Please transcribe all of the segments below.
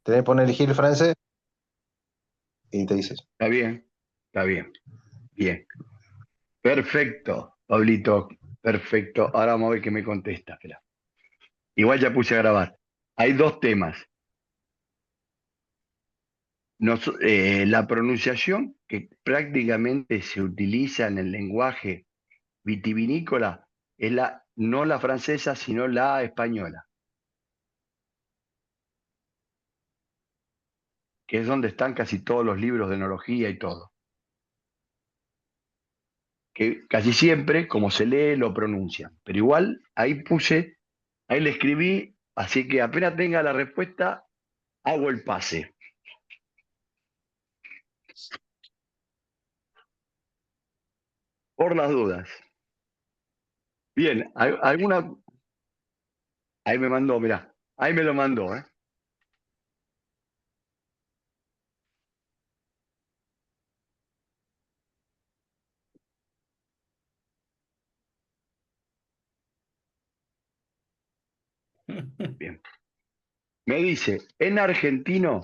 Tenés que poner elegir el francés y te dices. Está bien, está bien, bien. Perfecto, Pablito, perfecto. Ahora vamos a ver qué me contesta. Espera. Igual ya puse a grabar. Hay dos temas. La pronunciación que prácticamente se utiliza en el lenguaje vitivinícola es no la francesa, sino la española, que es donde están casi todos los libros de enología y todo. Que casi siempre, como se lee, lo pronuncian. Pero igual ahí le escribí, así que apenas tenga la respuesta, hago el pase, por las dudas. Bien, alguna, ahí me mandó, mirá, ahí me lo mandó, ¿eh? Bien. Me dice, en argentino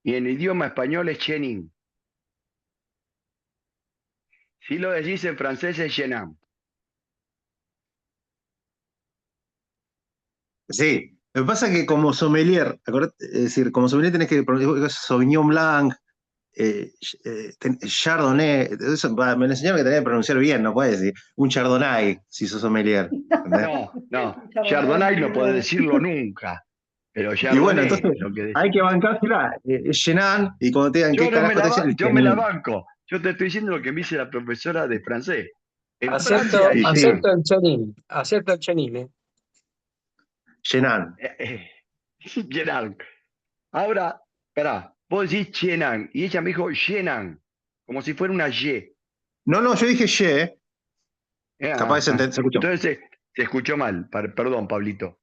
y en idioma español es Chenin. Si lo decís en francés es Chenin. Sí, lo que pasa es que como sommelier, es decir, como sommelier tenés que pronunciar Sauvignon Blanc, Chardonnay, eso, me lo enseñaron que tenés que pronunciar bien, no puedes decir un Chardonnay si sos sommelier. ¿Entendés? No, no, Chardonnay, Chardonnay no puede boludo. decirlo nunca, pero Y bueno, Chardonnay, entonces lo que hay decís. que bancársela, es Chenin, y cuando te digan qué carajo te dicen, es Yo me la Chenin. banco. Yo te estoy diciendo lo que me dice la profesora de francés. En Francia Acepto, es Y sí, Chenin. acepto el Chenin, acepto el Chenin, ¿eh? Chenin. Eh, eh, Chenin. Ahora, espera, vos decís Chenin y ella me dijo Chenin, como si fuera una Y. No, no, yo dije Che, capaz se escuchó. Entonces se escuchó mal. Perdón, Pablito.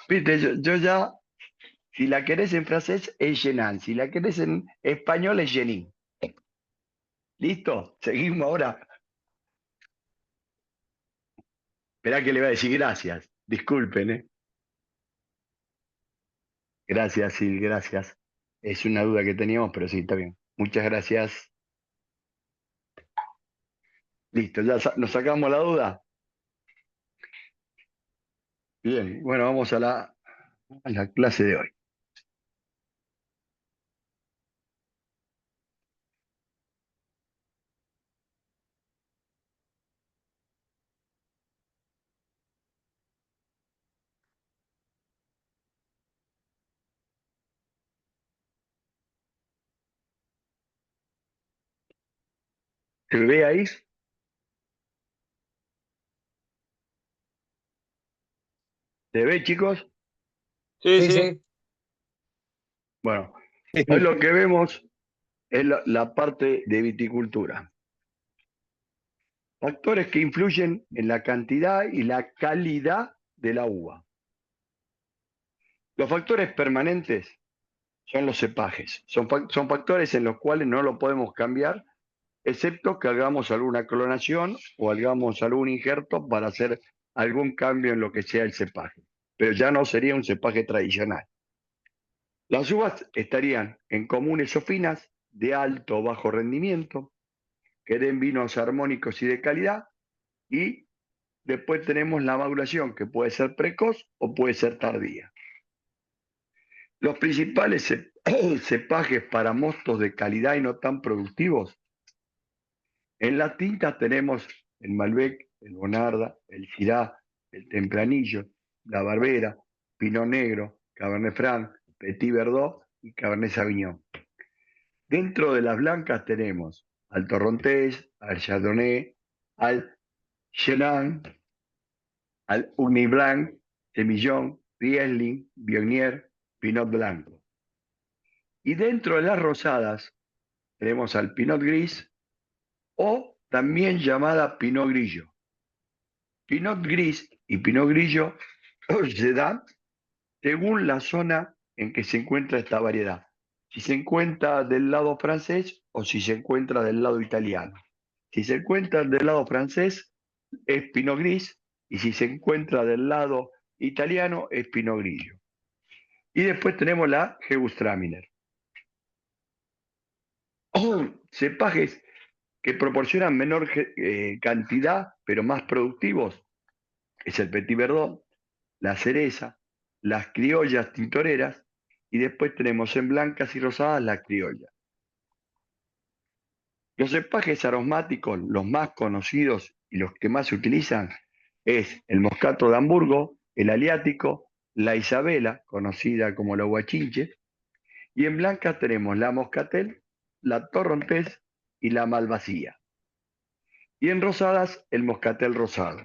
Viste, yo ya, si la querés en francés es Chenin, si la querés en español es Chenin. ¿Listo? Seguimos ahora. Esperá que le voy a decir gracias. Disculpen, ¿eh? Gracias, sí, gracias. Es una duda que teníamos, pero sí, está bien. Muchas gracias. Listo, ya nos sacamos la duda. Bien, bueno, vamos a la clase de hoy. ¿Se ve ahí? ¿Se ve, chicos? Sí, Sí, sí. sí. Bueno, Sí, hoy sí. lo que vemos es la parte de viticultura. Factores que influyen en la cantidad y la calidad de la uva. Los factores permanentes son los cepajes. Son factores en los cuales no lo podemos cambiar, excepto que hagamos alguna clonación o hagamos algún injerto para hacer algún cambio en lo que sea el cepaje. Pero ya no sería un cepaje tradicional. Las uvas estarían en comunes o finas, de alto o bajo rendimiento, que den vinos armónicos y de calidad, y después tenemos la maduración, que puede ser precoz o puede ser tardía. Los principales cepajes para mostos de calidad y no tan productivos. En las tintas tenemos el Malbec, el Bonarda, el Syrah, el Tempranillo, la Barbera, Pinot Negro, Cabernet Franc, Petit Verdot y Cabernet Sauvignon. Dentro de las blancas tenemos al Torrontés, al Chardonnay, al Chenin, al Ugni Blanc, Semillon, Riesling, Viognier, Pinot Blanco. Y dentro de las rosadas tenemos al Pinot Gris o también llamada Pinot Grillo. Pinot Gris y Pinot Grillo se dan según la zona en que se encuentra esta variedad. Si se encuentra del lado francés o si se encuentra del lado italiano. Si se encuentra del lado francés es Pinot Gris y si se encuentra del lado italiano es Pinot Grillo. Y después tenemos la Gewürztraminer. Cepajes que proporcionan menor cantidad, pero más productivos, es el Petit Verdot, la cereza, las criollas tintoreras, y después tenemos en blancas y rosadas las criollas. Los cepajes aromáticos, los más conocidos y los que más se utilizan, es el moscato de Hamburgo, el aliático, la Isabela, conocida como la guachinche, y en blancas tenemos la moscatel, la torrontés y la malvasía. Y en rosadas, el moscatel rosado,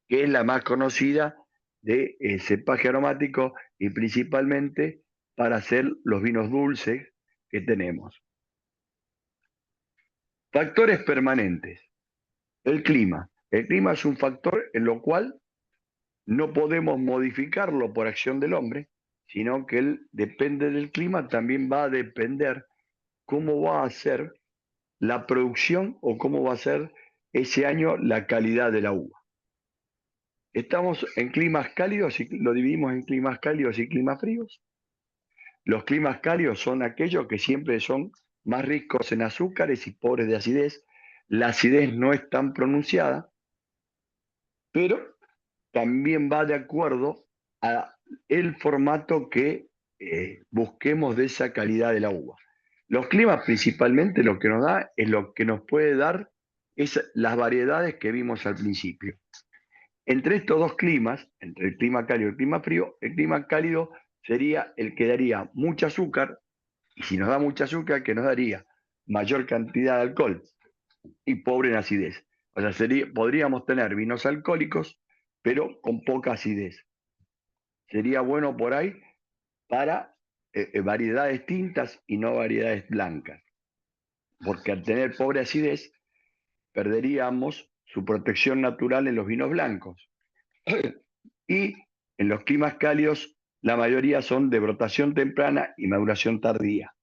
que es la más conocida de cepaje aromático y principalmente para hacer los vinos dulces que tenemos. Factores permanentes. El clima. El clima es un factor en lo cual no podemos modificarlo por acción del hombre, sino que él depende del clima, también va a depender cómo va a ser la producción o cómo va a ser ese año la calidad de la uva. Estamos en climas cálidos y lo dividimos en climas cálidos y climas fríos. Los climas cálidos son aquellos que siempre son más ricos en azúcares y pobres de acidez. La acidez no es tan pronunciada, pero también va de acuerdo a el formato que busquemos de esa calidad de la uva. Los climas principalmente lo que nos da es lo que nos puede dar es las variedades que vimos al principio. Entre estos dos climas, entre el clima cálido y el clima frío, el clima cálido sería el que daría mucho azúcar, y si nos da mucho azúcar, que nos daría mayor cantidad de alcohol y pobre en acidez. O sea, podríamos tener vinos alcohólicos, pero con poca acidez. Sería bueno por ahí para variedades tintas y no variedades blancas, porque al tener pobre acidez, perderíamos su protección natural en los vinos blancos. Y en los climas cálidos, la mayoría son de brotación temprana y maduración tardía.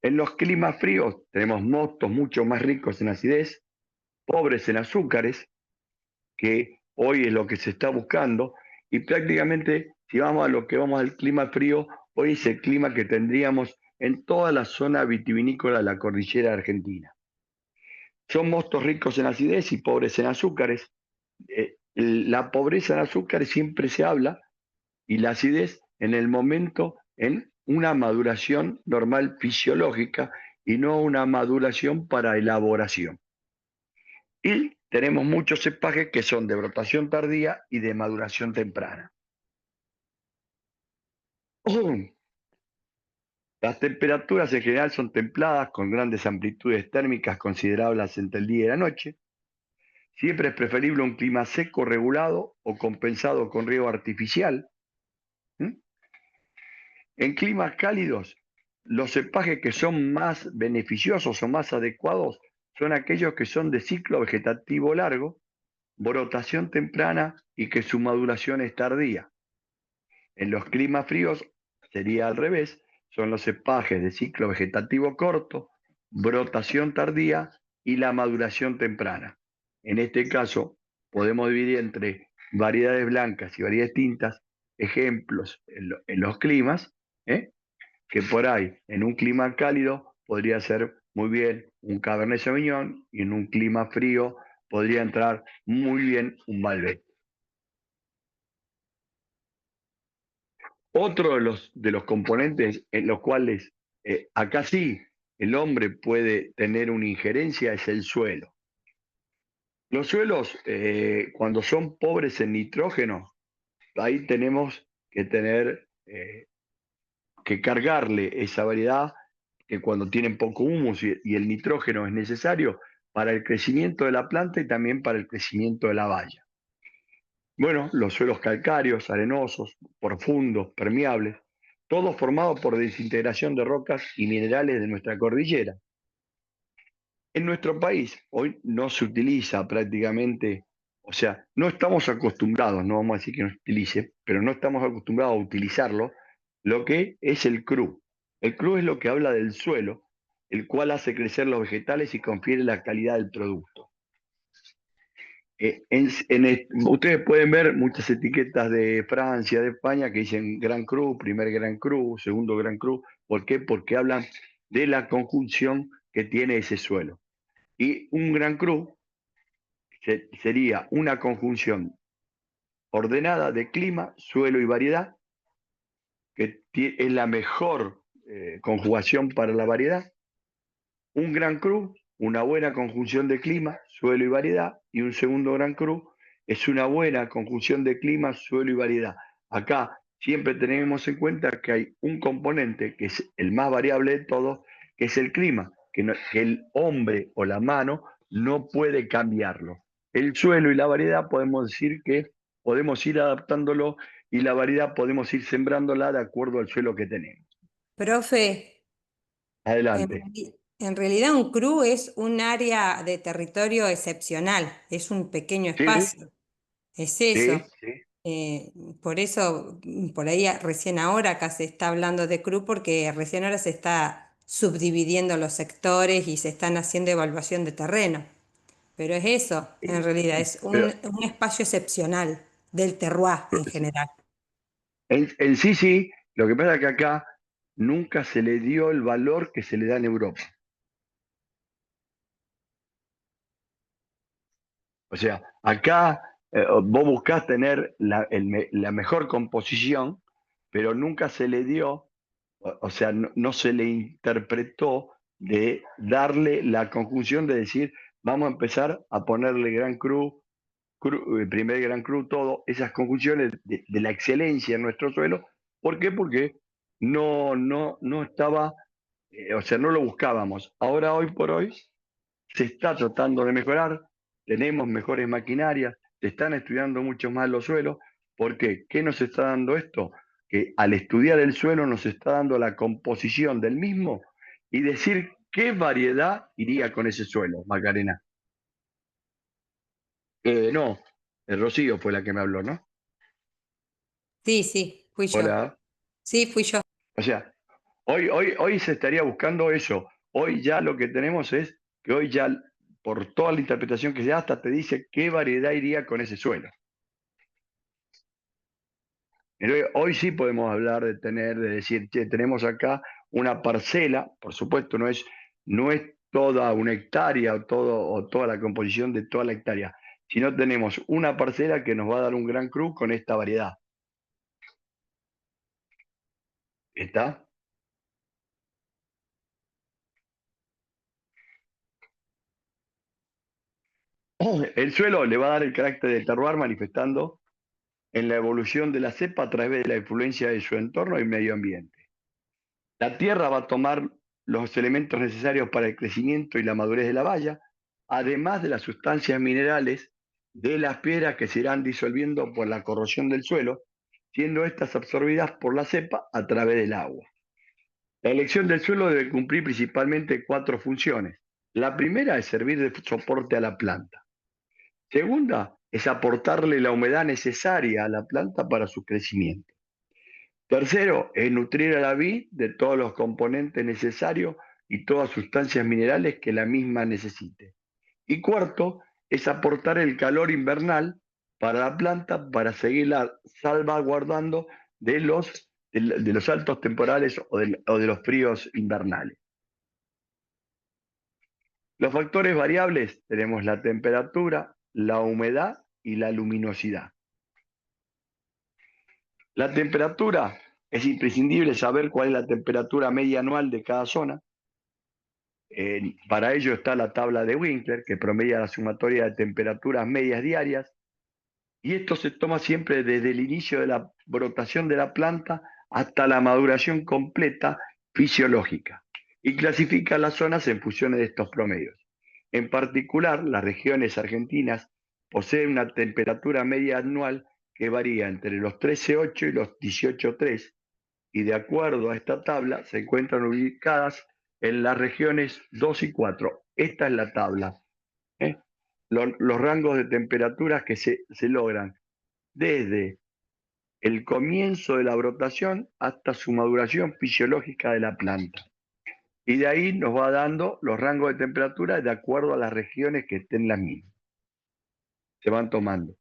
En los climas fríos tenemos mostos mucho más ricos en acidez, pobres en azúcares, que hoy es lo que se está buscando, y prácticamente si vamos a lo que vamos al clima frío, hoy es el clima que tendríamos en toda la zona vitivinícola de la cordillera argentina. Son mostos ricos en acidez y pobres en azúcares. La pobreza en azúcares siempre se habla y la acidez en el momento en una maduración normal fisiológica y no una maduración para elaboración. Y tenemos muchos cepajes que son de brotación tardía y de maduración temprana. Las temperaturas en general son templadas con grandes amplitudes térmicas considerables entre el día y la noche. Siempre es preferible un clima seco regulado o compensado con riego artificial. En climas cálidos, los cepajes que son más beneficiosos o más adecuados son aquellos que son de ciclo vegetativo largo, brotación temprana y que su maduración es tardía. En los climas fríos sería al revés, son los cepajes de ciclo vegetativo corto, brotación tardía y la maduración temprana. En este caso, podemos dividir entre variedades blancas y variedades tintas, ejemplos en los climas, que por ahí, en un clima cálido, podría ser muy bien un Cabernet Sauvignon y en un clima frío podría entrar muy bien un Malbec. Otro de los componentes en los cuales acá sí el hombre puede tener una injerencia es el suelo. Los suelos, cuando son pobres en nitrógeno, ahí tenemos que tener que cargarle esa variedad que cuando tienen poco humus y el nitrógeno es necesario para el crecimiento de la planta y también para el crecimiento de la valla. Bueno, los suelos calcáreos, arenosos, profundos, permeables, todos formados por desintegración de rocas y minerales de nuestra cordillera. En nuestro país hoy no se utiliza prácticamente, o sea, no estamos acostumbrados, no vamos a decir que no se utilice, pero no estamos acostumbrados a utilizarlo, lo que es el cru. El cru es lo que habla del suelo, el cual hace crecer los vegetales y confiere la calidad del producto. Ustedes pueden ver muchas etiquetas de Francia, de España, que dicen Gran Cru, primer Gran Cru, segundo Gran Cru. ¿Por qué? Porque hablan de la conjunción que tiene ese suelo. Y un Gran Cru sería una conjunción ordenada de clima, suelo y variedad, que es la mejor conjugación para la variedad. Un Gran Cru, una buena conjunción de clima, suelo y variedad, y un segundo Gran Cru es una buena conjunción de clima, suelo y variedad. Acá siempre tenemos en cuenta que hay un componente que es el más variable de todos, que es el clima, que el hombre o la mano no puede cambiarlo. El suelo y la variedad podemos decir que podemos ir adaptándolo y la variedad podemos ir sembrándola de acuerdo al suelo que tenemos. Profe, Adelante. en realidad un CRU es un área de territorio excepcional, es un pequeño Sí, espacio, es eso. sí, sí. Eh, por eso, por ahí recién ahora acá se está hablando de CRU porque recién ahora se está subdividiendo los sectores y se están haciendo evaluación de terreno. Pero es eso, en realidad, es Pero un espacio excepcional del terroir en general. en sí, sí, lo que pasa es que acá nunca se le dio el valor que se le da en Europa. O sea, acá vos buscás tener la mejor composición, pero nunca se le dio, o sea, no se le interpretó de darle la conjunción de decir, vamos a empezar a ponerle Gran Cru, primer Gran Cru, todo, esas conjunciones de la excelencia en nuestro suelo. ¿Por qué? Porque no estaba, o sea, no lo buscábamos. Ahora, hoy por hoy, se está tratando de mejorar, tenemos mejores maquinarias, se están estudiando mucho más los suelos. ¿Por qué? ¿Qué nos está dando esto? Que al estudiar el suelo nos está dando la composición del mismo y decir qué variedad iría con ese suelo, Macarena. No, el Rocío fue la que me habló, ¿no? Sí, sí, fui yo. Hola. Sí, fui yo. O sea, hoy se estaría buscando eso. Hoy ya lo que tenemos es que hoy ya, por toda la interpretación que se da, hasta te dice qué variedad iría con ese suelo. Entonces, hoy sí podemos hablar de tener, de decir, che, tenemos acá una parcela, por supuesto, no es toda una hectárea o toda la composición de toda la hectárea, sino tenemos una parcela que nos va a dar un gran cru con esta variedad. ¿Está? El suelo le va a dar el carácter de terroir manifestando en la evolución de la cepa a través de la influencia de su entorno y medio ambiente. La tierra va a tomar los elementos necesarios para el crecimiento y la madurez de la valla, además de las sustancias minerales de las piedras que se irán disolviendo por la corrosión del suelo, siendo estas absorbidas por la cepa a través del agua. La elección del suelo debe cumplir principalmente 4 funciones. La primera es servir de soporte a la planta. Segunda es aportarle la humedad necesaria a la planta para su crecimiento. Tercero, es nutrir a la vid de todos los componentes necesarios y todas sustancias minerales que la misma necesite. Y cuarto, es aportar el calor invernal para la planta para seguirla salvaguardando de los altos temporales o de los fríos invernales. Los factores variables tenemos la temperatura, la humedad y la luminosidad. La temperatura, es imprescindible saber cuál es la temperatura media anual de cada zona. Para ello está la tabla de Winkler, que promedia la sumatoria de temperaturas medias diarias, y esto se toma siempre desde el inicio de la brotación de la planta hasta la maduración completa fisiológica, y clasifica las zonas en función de estos promedios. En particular, las regiones argentinas poseen una temperatura media anual que varía entre los 13,8 y los 18,3, y de acuerdo a esta tabla se encuentran ubicadas en las regiones 2 y 4. Esta es la tabla. ¿eh? Los rangos de temperaturas que se logran desde el comienzo de la brotación hasta su maduración fisiológica de la planta. Y de ahí nos va dando los rangos de temperatura de acuerdo a las regiones que estén las mismas. se van tomando.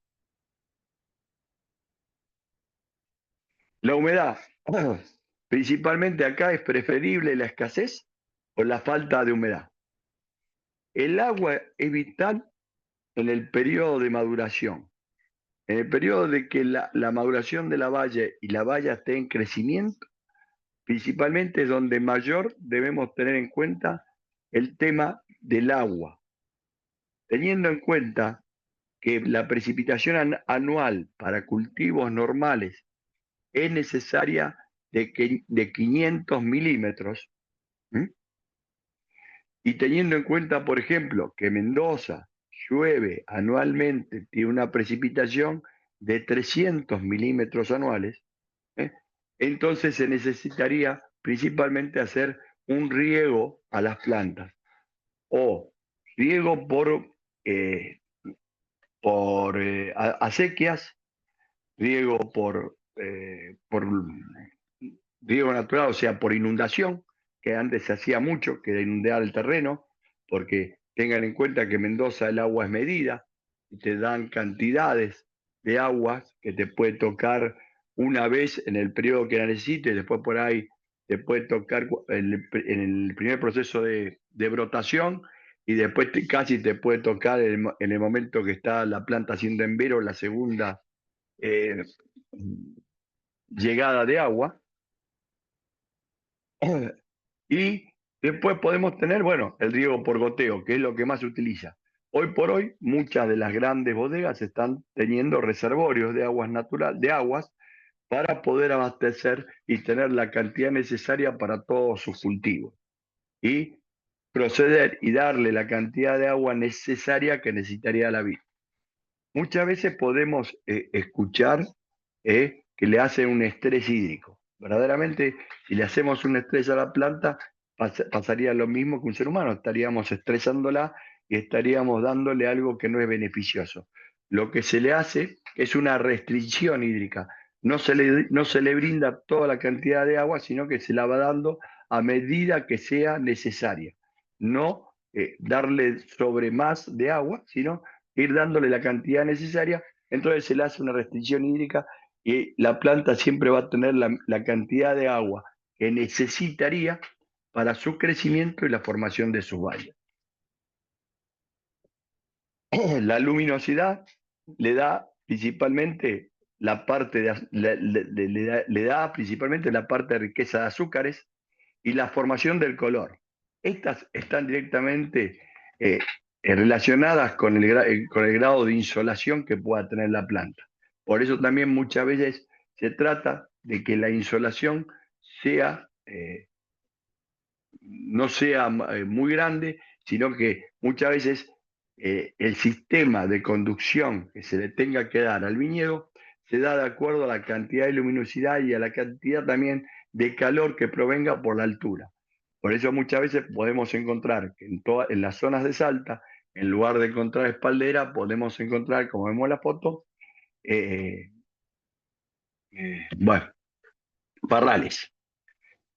La humedad, principalmente acá es preferible la escasez o la falta de humedad. El agua es vital en el periodo de maduración. En el periodo de que la maduración de la valla y la valla esté en crecimiento, principalmente es donde mayor debemos tener en cuenta el tema del agua, teniendo en cuenta que la precipitación anual para cultivos normales es necesaria de 500 milímetros, ¿m? Y teniendo en cuenta, por ejemplo, que Mendoza llueve anualmente, tiene una precipitación de 300 milímetros anuales, ¿eh? Entonces se necesitaría principalmente hacer un riego a las plantas o riego por acequias, riego por riego natural, o sea, por inundación, que antes se hacía mucho, que era inundar el terreno, porque tengan en cuenta que en Mendoza el agua es medida y te dan cantidades de aguas que te puede tocar una vez en el periodo que la necesites, y después por ahí te puede tocar en el primer proceso de brotación y después casi te puede tocar en el momento que está la planta haciendo envero, la segunda eh, llegada de agua. Y después podemos tener, bueno, el riego por goteo, que es lo que más se utiliza. Hoy por hoy, muchas de las grandes bodegas están teniendo reservorios de aguas natural, de aguas para poder abastecer y tener la cantidad necesaria para todos sus cultivos. Y proceder y darle la cantidad de agua necesaria que necesitaría la vid. Muchas veces podemos escuchar que le hacen un estrés hídrico. Verdaderamente, si le hacemos un estrés a la planta, pasaría lo mismo que un ser humano. Estaríamos estresándola y estaríamos dándole algo que no es beneficioso. Lo que se le hace es una restricción hídrica. No se le brinda toda la cantidad de agua, sino que se la va dando a medida que sea necesaria. No darle sobre más de agua, sino ir dándole la cantidad necesaria. Entonces se le hace una restricción hídrica y la planta siempre va a tener la cantidad de agua que necesitaría para su crecimiento y la formación de sus vallas. La luminosidad le da principalmente la parte le da principalmente la parte de riqueza de azúcares y la formación del color. Estas están directamente relacionadas con con el grado de insolación que pueda tener la planta. Por eso también muchas veces se trata de que la insolación sea, no sea muy grande, sino que muchas veces el sistema de conducción que se le tenga que dar al viñedo se da de acuerdo a la cantidad de luminosidad y a la cantidad también de calor que provenga por la altura. Por eso muchas veces podemos encontrar que en las zonas de Salta, en lugar de encontrar espaldera, podemos encontrar, como vemos en la foto, bueno, parrales.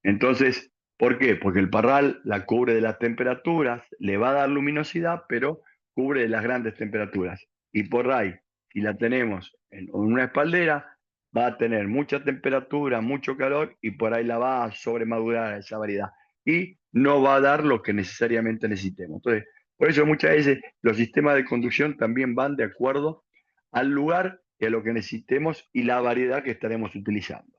Entonces, ¿por qué? Porque el parral la cubre de las temperaturas, le va a dar luminosidad, pero cubre de las grandes temperaturas. Y por ahí, si la tenemos en una espaldera, va a tener mucha temperatura, mucho calor, y por ahí la va a sobremadurar esa variedad. Y no va a dar lo que necesariamente necesitemos. Entonces, por eso muchas veces los sistemas de conducción también van de acuerdo al lugar y a lo que necesitemos y la variedad que estaremos utilizando.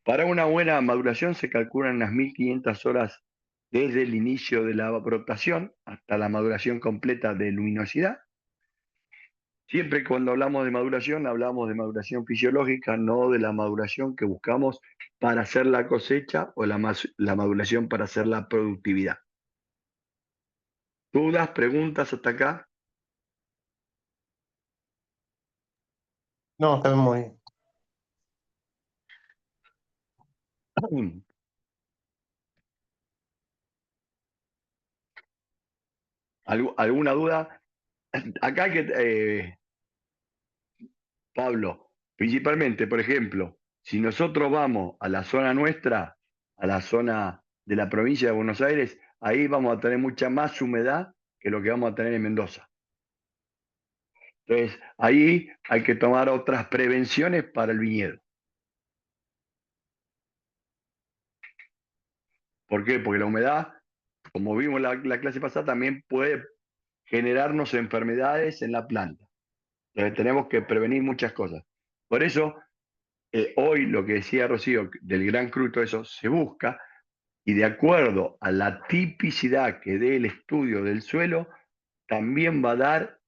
Para una buena maduración se calculan unas 1500 horas desde el inicio de la brotación hasta la maduración completa de luminosidad. Siempre cuando hablamos de maduración fisiológica, no de la maduración que buscamos para hacer la cosecha o la maduración para hacer la productividad. ¿Dudas, preguntas hasta acá? No, está muy bien. ¿Alguna duda? Acá hay que, Pablo, principalmente, por ejemplo, si nosotros vamos a la zona nuestra, a la zona de la provincia de Buenos Aires, ahí vamos a tener mucha más humedad que lo que vamos a tener en Mendoza. Entonces, ahí hay que tomar otras prevenciones para el viñedo. ¿Por qué? Porque la humedad, como vimos la clase pasada, también puede generarnos enfermedades en la planta. Entonces, tenemos que prevenir muchas cosas. Por eso, hoy lo que decía Rocío del Gran Cru, todo eso se busca, y de acuerdo a la tipicidad que dé el estudio del suelo, también va a dar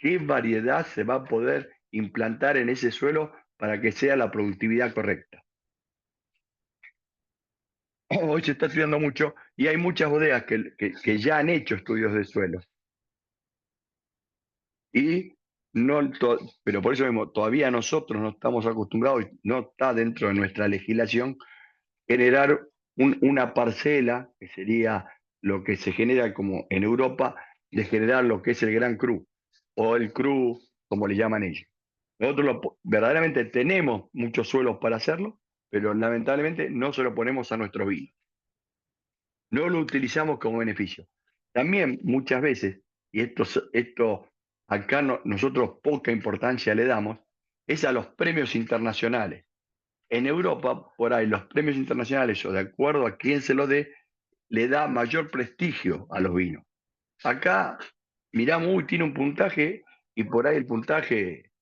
qué variedad se va a poder implantar en ese suelo para que sea la productividad correcta. Hoy se está estudiando mucho y hay muchas bodegas que ya han hecho estudios de suelo. Y no, pero por eso mismo, todavía nosotros no estamos acostumbrados, no está dentro de nuestra legislación, generar una parcela, que sería lo que se genera como en Europa, de generar lo que es el Gran Cru, o el Cru, como le llaman ellos. Nosotros verdaderamente tenemos muchos suelos para hacerlo, pero lamentablemente no se lo ponemos a nuestro vino. No lo utilizamos como beneficio. También muchas veces, y esto acá nosotros poca importancia le damos, es a los premios internacionales. En Europa, por ahí, los premios internacionales, o de acuerdo a quién se lo dé, le da mayor prestigio a los vinos. Acá miramos, uy, tiene un puntaje, y por ahí el puntaje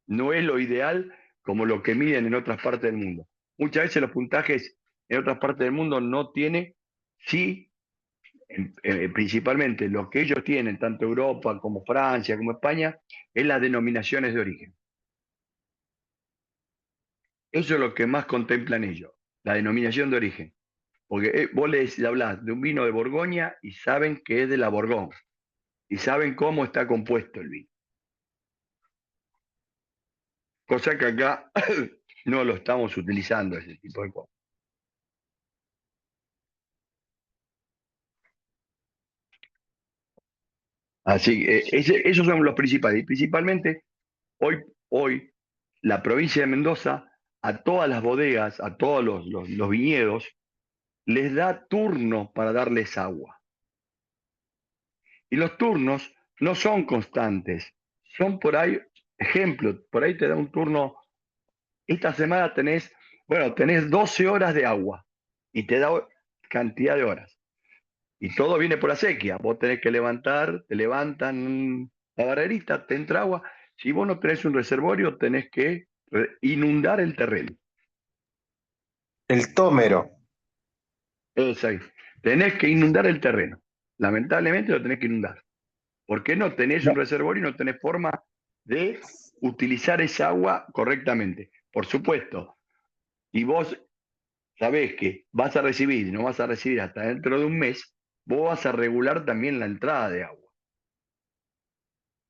no es lo ideal como lo que miden en otras partes del mundo. Muchas veces los puntajes en otras partes del mundo no tiene, sí, principalmente lo que ellos tienen, tanto Europa como Francia como España, es las denominaciones de origen. Eso es lo que más contemplan ellos, la denominación de origen. Porque vos le hablás de un vino de Borgoña y saben que es de la Borgoña. Y saben cómo está compuesto el vino. Cosa que acá no lo estamos utilizando, ese tipo de cosas. Así que esos son los principales. Y principalmente, hoy la provincia de Mendoza, a todas las bodegas, a todos los viñedos, les da turnos para darles agua. Y los turnos no son constantes, son por ahí, ejemplo, por ahí te da un turno, esta semana tenés 12 horas de agua y te da cantidad de horas. Y todo viene por la sequía, vos tenés que levantar, te levantan la barrerita, te entra agua. Si vos no tenés un reservorio, tenés que inundar el terreno. El tómero. Exacto. Tenés que inundar el terreno. Lamentablemente lo tenés que inundar. Porque no tenés un No. reservorio y no tenés forma de utilizar esa agua correctamente. Por supuesto, y vos sabés que vas a recibir y no vas a recibir hasta dentro de un mes, vos vas a regular también la entrada de agua.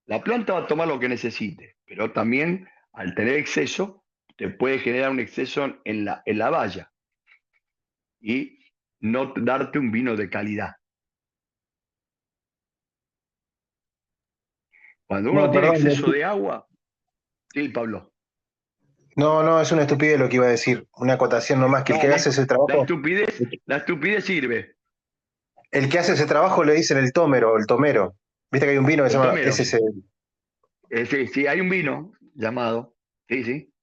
La planta va a tomar lo que necesite, pero también al tener exceso, te puede generar un exceso en la valla y no darte un vino de calidad. Cuando uno No, tiene perdón. exceso de agua, sí, Pablo. No, no, es una estupidez lo que iba a decir. Una acotación nomás, que el que hace Dale, ese trabajo, la estupidez sirve. el que hace ese trabajo le dicen el tómero, el tomero. Viste que hay un vino que se El llama tomero. SC. Sí, sí, hay un vino llamado, sí, sí.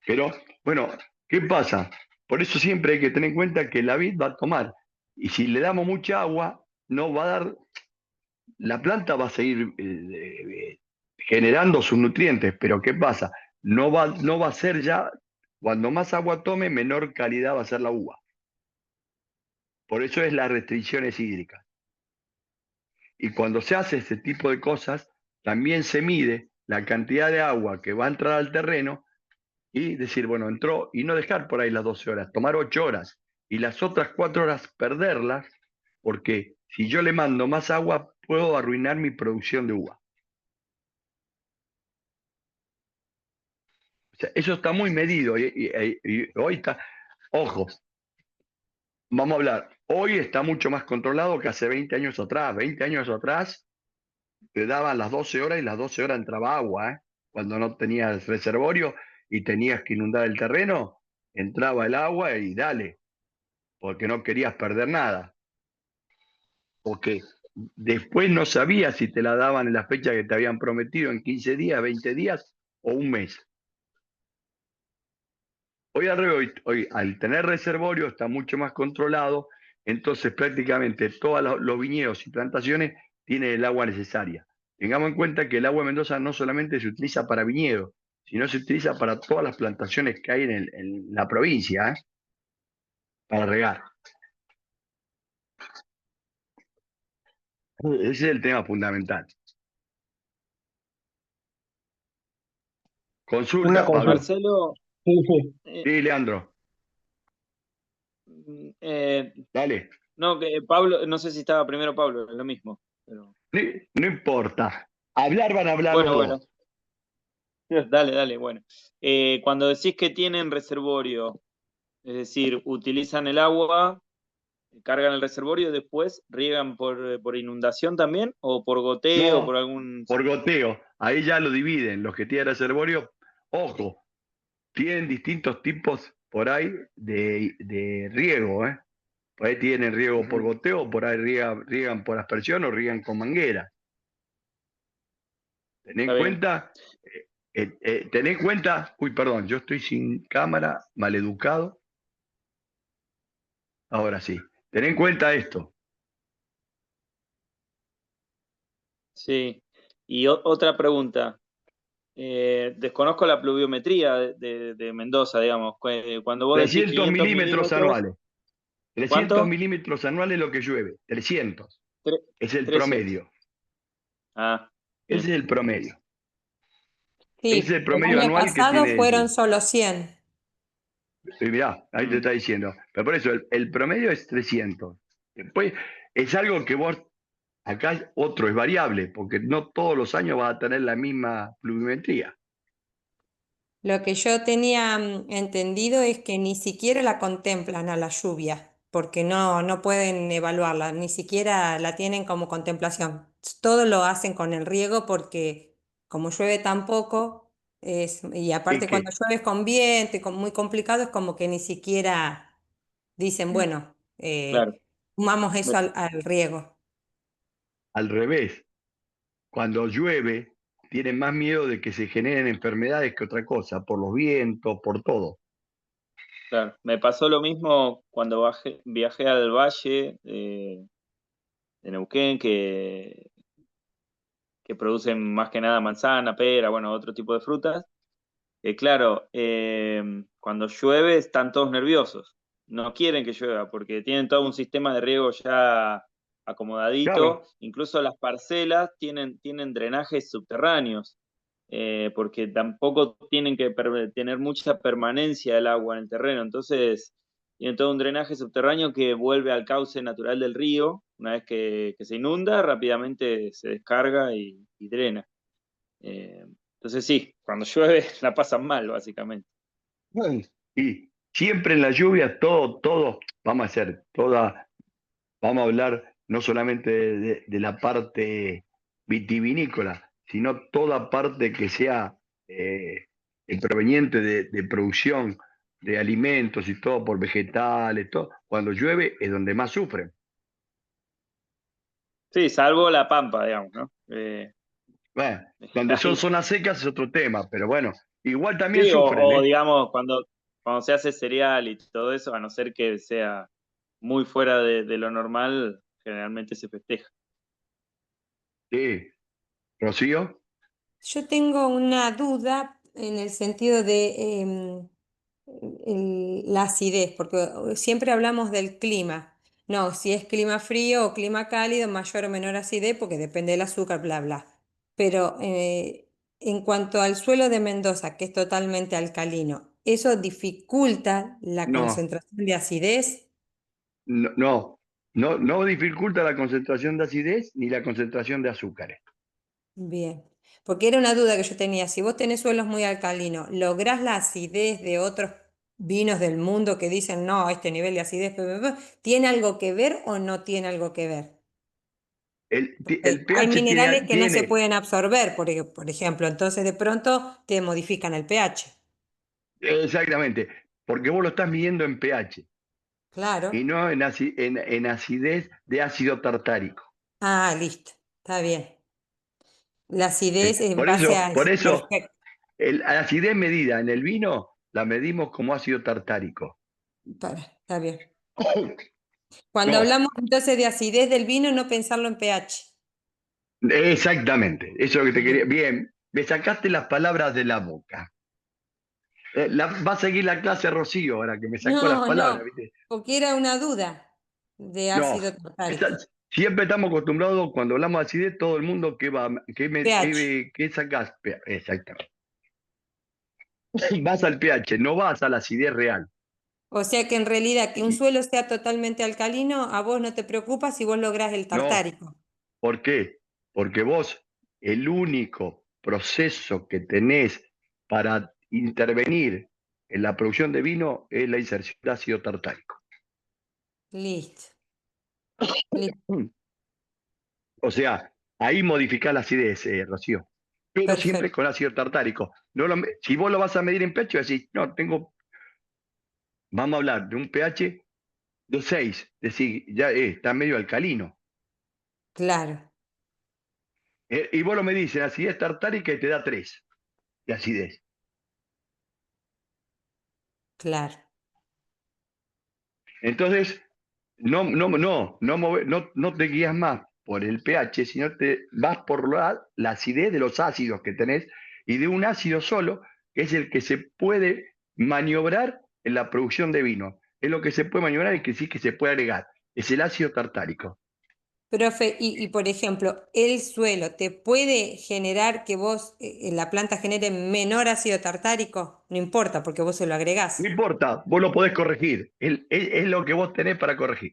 Pero, bueno, ¿qué pasa? Por eso siempre hay que tener en cuenta que la vid va a tomar. Y si le damos mucha agua, no va a dar, la planta va a seguir generando sus nutrientes, pero ¿qué pasa? No va a ser ya, cuando más agua tome, menor calidad va a ser la uva. Por eso es las restricciones hídricas. Y cuando se hace este tipo de cosas, también se mide la cantidad de agua que va a entrar al terreno y decir, bueno, entró y no dejar por ahí las 12 horas, tomar 8 horas y las otras 4 horas perderlas, porque si yo le mando más agua, puedo arruinar mi producción de uva. O sea, eso está muy medido y hoy está, ojo, vamos a hablar, hoy está mucho más controlado que hace 20 años atrás. 20 años atrás te daban las 12 horas y las 12 horas entraba agua, ¿eh? Cuando no tenías reservorio y tenías que inundar el terreno, entraba el agua y dale, porque no querías perder nada. Porque después no sabías si te la daban en la fecha que te habían prometido, en 15 días, 20 días o un mes. Hoy al revés, hoy, al tener reservorio está mucho más controlado, entonces prácticamente todos los viñedos y plantaciones tienen el agua necesaria. Tengamos en cuenta que el agua de Mendoza no solamente se utiliza para viñedos, sino se utiliza para todas las plantaciones que hay en la provincia, para regar. Ese es el tema fundamental. Una Consulta, Pablo. consulta. Marcelo, eh, Sí, Leandro, eh, dale. no, que Pablo, no sé si estaba primero Pablo, es lo mismo. Pero... No, no importa. Hablar van a hablar los Bueno, bueno, dos. dale, dale, bueno. Cuando decís que tienen reservorio, es decir, utilizan el agua, cargan el reservorio y después riegan por inundación también, o por goteo, por No, algún... por goteo. Ahí ya lo dividen. Los que tienen reservorio, ojo, tienen distintos tipos por ahí de riego, ¿eh? Por ahí tienen riego por Ujú, goteo, por ahí riegan por aspersión o riegan con manguera. está bien. Ten en cuenta, uy, perdón, yo estoy sin cámara, maleducado. Ahora sí. Ten en cuenta esto. Sí. Y otra pregunta. Desconozco la pluviometría de Mendoza, digamos. Cuando vos decís 300 500 milímetros milímetros, anuales. 300 ¿cuánto? milímetros anuales lo que llueve. 300. Tre- Es el 300. promedio. Ah, Ese bien. es el promedio. Ese es Sí, el el promedio año anual que pasado tiene fueron eso. solo 100. Y mirá, ahí te Mm, está diciendo. Pero por eso, el promedio es 300. Después, es algo que vos, acá otro es variable, porque no todos los años vas a tener la misma pluviometría. Lo que yo tenía entendido es que ni siquiera la contemplan a la lluvia, porque no pueden evaluarla, ni siquiera la tienen como contemplación. Todo lo hacen con el riego porque como llueve tan poco, y Es aparte cuando que, llueve es con viento y muy complicado, es como que ni siquiera dicen, bueno, claro. sumamos eso Me- al riego. al revés, cuando llueve, tienen más miedo de que se generen enfermedades que otra cosa, por los vientos, por todo. claro. Me pasó lo mismo cuando viajé al valle de Neuquén, que producen más que nada manzana, pera, bueno, otro tipo de frutas. Claro, cuando llueve están todos nerviosos. No quieren que llueva porque tienen todo un sistema de riego ya acomodadito. Claro, Incluso las parcelas tienen drenajes subterráneos, porque tampoco tienen que tener mucha permanencia del agua en el terreno. Entonces, tienen todo un drenaje subterráneo que vuelve al cauce natural del río. Una vez que se inunda, rápidamente se descarga y drena. Eh, entonces sí, cuando llueve la pasan mal, básicamente. bueno, y siempre en la lluvia, todo, vamos a hacer vamos a hablar no solamente de la parte vitivinícola, sino toda parte que sea eh, proveniente de producción de alimentos y todo por vegetales, todo. Cuando llueve es donde más sufren. Sí, salvo la Pampa, digamos, ¿no? Bueno, donde son Ahí, zonas secas es otro tema, pero bueno, igual también sí, sufren, o ¿eh? digamos, cuando se hace cereal y todo eso, a no ser que sea muy fuera de lo normal, generalmente se festeja. Sí, Rocío. Yo tengo una duda en el sentido de la acidez, porque siempre hablamos del clima. No, si es clima frío o clima cálido, mayor o menor acidez, porque depende del azúcar, bla, bla. Pero en cuanto al suelo de Mendoza, que es totalmente alcalino, ¿eso dificulta la No, concentración de acidez? no, no, no dificulta la concentración de acidez ni la concentración de azúcares. Bien, porque era una duda que yo tenía. Si vos tenés suelos muy alcalinos, ¿lográs la acidez de otros vinos del mundo que dicen, no, este nivel de acidez, ¿tiene algo que ver o no tiene algo que ver? El Hay pH minerales que no se tiene, pueden absorber, por ejemplo, entonces de pronto te modifican el pH. exactamente, porque vos lo estás midiendo en pH Claro, y no en acidez de ácido tartárico. Ah, listo, está bien. La acidez en base a... Por eso, Perfecto. la acidez medida en el vino la medimos como ácido tartárico. Está bien. Cuando No, hablamos entonces de acidez del vino, no pensarlo en pH. exactamente, eso es lo que te quería. Bien. Bien, me sacaste las palabras de la boca. Va a seguir la clase Rocío ahora que me sacó las No, palabras, no, ¿viste? porque era una duda de No, ácido tartárico. siempre estamos acostumbrados cuando hablamos de acidez, todo el mundo que va, pH. que sacas, exactamente. Vas al pH, no vas a la acidez real. O sea que en realidad que un suelo sea totalmente alcalino, a vos no te preocupa si vos lográs el No, tartárico. ¿por qué? Porque vos, el único proceso que tenés para intervenir en la producción de vino es la inserción de ácido tartárico. Listo. Listo. O sea, ahí modificás la acidez, Rocío. Pero siempre Perfecto. con ácido tartárico. No si vos lo vas a medir en pecho, decís, no, vamos a hablar de un pH de 6, decir, ya está medio alcalino. Claro, Y vos lo medís en acidez tartárica y te da 3 de acidez. claro. Entonces, no te guías más por el pH, sino te vas por la acidez de los ácidos que tenés y de un ácido solo, que es el que se puede maniobrar en la producción de vino. Es lo que se puede maniobrar y que sí que se puede agregar. Es el ácido tartárico. Profe, por ejemplo, el suelo, ¿te puede generar que vos, la planta genere menor ácido tartárico? No importa, porque vos se lo No agregás. importa, vos lo podés corregir. Es lo que vos tenés para corregir.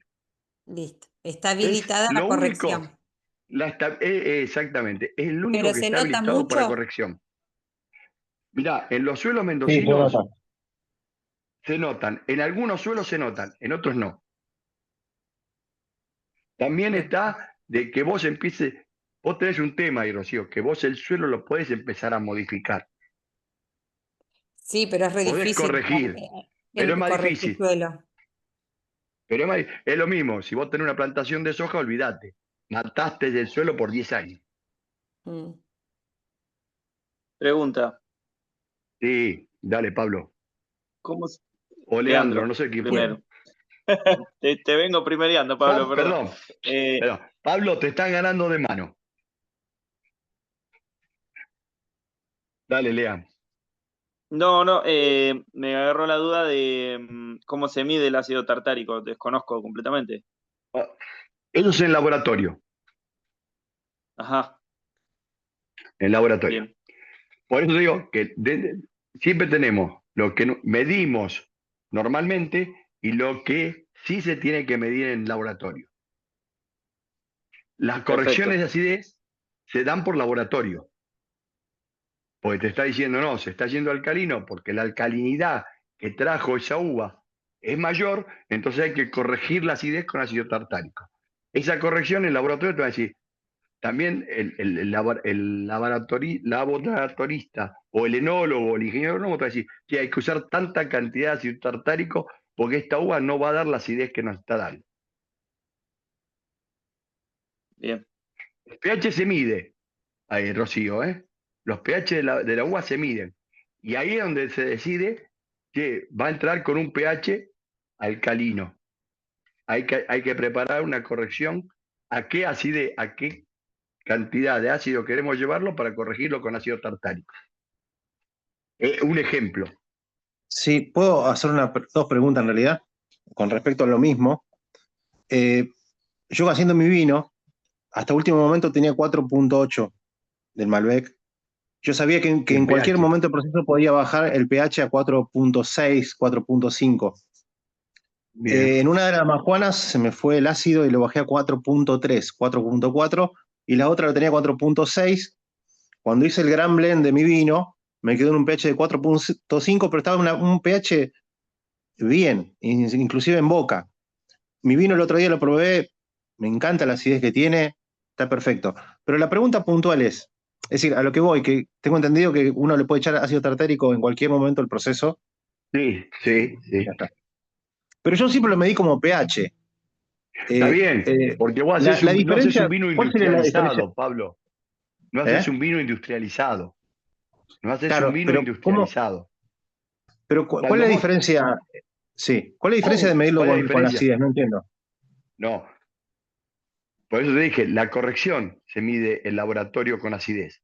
Listo. Está Es habilitada la lo único. corrección. Exactamente. Es el único Pero que se está nota habilitado para mucho. corrección. Mirá, en los suelos Sí, se nota. mendocinos se notan, en algunos suelos se notan, en otros no. También está de que vos tenés un tema ahí, Rocío, que vos el suelo lo podés empezar a modificar, Sí, pero es re podés difícil corregir, pero es más corregir difícil. suelo. Pero es lo mismo, si vos tenés una plantación de soja, olvídate, mataste el suelo por 10 años. Mm. Pregunta, Sí, dale, Pablo. ¿cómo O Leandro, no Leandro, sé quién fue. primero. Te vengo primereando, Pablo, perdón. Perdón, Eh, perdón. Pablo, te están ganando de mano. Dale, Lea. no, me agarró la duda de cómo se mide el ácido tartárico, desconozco completamente. Ah, eso es en laboratorio, Ajá, en laboratorio. bien, Por eso digo que siempre tenemos lo que medimos normalmente y lo que sí se tiene que medir en laboratorio. Las correcciones perfecto. de acidez se dan por laboratorio, porque te está diciendo, no, se está yendo alcalino porque la alcalinidad que trajo esa uva es mayor, entonces hay que corregir la acidez con ácido tartárico. Esa corrección en laboratorio te va a decir, también laboratorista o el enólogo o el ingeniero agrónomo te va a decir que hay que usar tanta cantidad de ácido tartárico porque esta uva no va a dar la acidez que nos está dando. Bien, El pH se mide, ahí, Rocío, ¿eh? Los pH de la uva se miden. Y ahí es donde se decide que va a entrar con un pH alcalino. Hay que preparar una corrección a qué acidez, a qué cantidad de ácido queremos llevarlo para corregirlo con ácido tartárico. Un ejemplo. Sí, puedo hacer dos preguntas en realidad con respecto a lo mismo. Eh, yo haciendo mi vino, hasta último momento tenía 4.8 del Malbec. Yo sabía que El en cualquier pH. momento del proceso podía bajar el pH a 4.6, 4.5. Bien. En una de las majuanas se me fue el ácido y lo bajé a 4.3, 4.4, y la otra lo tenía 4.6. Cuando hice el Gran Blend de mi vino, me quedó en un pH de 4.5, pero estaba en un pH bien, inclusive en boca. Mi vino el otro día lo probé, me encanta la acidez que tiene, está perfecto. Pero la pregunta puntual es decir, a lo que voy, que tengo entendido que uno le puede echar ácido tartárico en cualquier momento del proceso Sí, y sí, ya sí. está. Pero yo siempre lo medí como pH. Está Eh, bien, eh, porque vos la no haces diferencia, un vino ¿cuál sería la diferencia? industrializado, Pablo. No haces ¿Eh? un vino industrializado. No haces un Claro, vino pero ¿cómo? industrializado. Pero ¿cuál es Cuando la vos, diferencia? Sí, ¿cuál es la diferencia de medirlo ¿cuál es la con la diferencia? acidez? No entiendo. No, por eso te dije, la corrección se mide en laboratorio con acidez.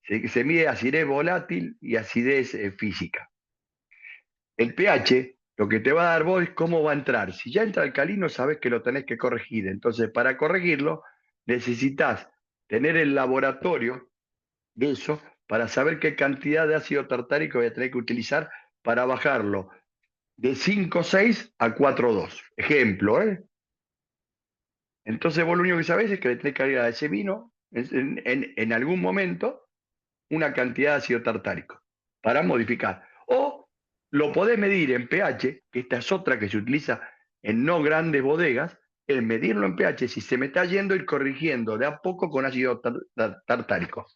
Se mide acidez volátil y acidez física. El pH, lo que te va a dar vos es cómo va a entrar. Si ya entra alcalino, sabes que lo tenés que corregir. Entonces, para corregirlo, necesitas tener el laboratorio de eso para saber qué cantidad de ácido tartárico voy a tener que utilizar para bajarlo de 5,6 a 4,2. Ejemplo, ¿eh? Entonces vos lo único que sabés es que le tenés que agregar a ese vino en algún momento una cantidad de ácido tartárico para modificar. O lo podés medir en pH, que esta es otra que se utiliza en no grandes bodegas, el medirlo en pH, si se me está yendo, ir corrigiendo de a poco con ácido tartárico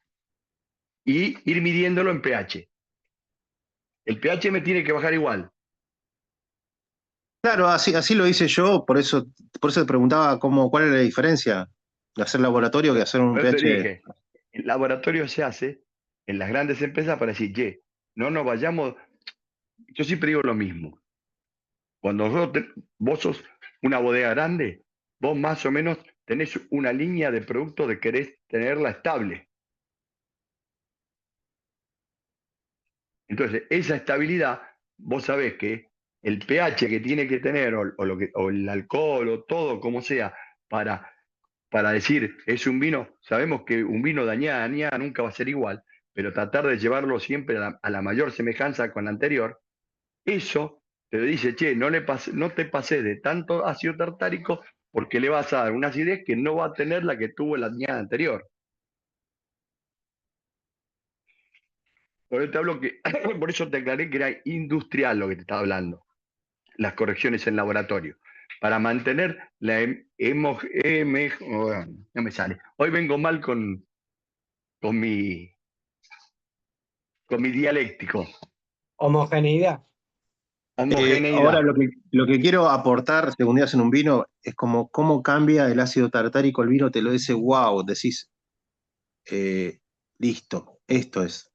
y ir midiéndolo en pH. El pH me tiene que bajar igual. Claro, así lo hice yo, por eso te preguntaba cuál es la diferencia de hacer laboratorio que hacer un Por eso te pH. dije, el laboratorio se hace en las grandes empresas para decir, ye, no nos vayamos. Yo siempre digo lo mismo. Cuando vos sos una bodega grande, vos más o menos tenés una línea de producto de querés tenerla estable. Entonces, esa estabilidad, vos sabés que el pH que tiene que tener, o el alcohol, o todo como sea, para decir, es un vino, sabemos que un vino dañada nunca va a ser igual, pero tratar de llevarlo siempre a la mayor semejanza con la anterior, eso te dice, che, no te pases de tanto ácido tartárico porque le vas a dar una acidez que no va a tener la que tuvo la añada anterior. Por eso te hablo que, por eso te aclaré que era industrial lo que te estaba hablando, las correcciones en laboratorio, para mantener la no me sale. Hoy vengo mal con mi, con mi dialéctico. Homogeneidad. Ahora Homogeneidad. lo que quiero aportar, según días en un vino, es como cómo cambia el ácido tartárico el vino, te lo dice, wow, decís, eh, listo, esto es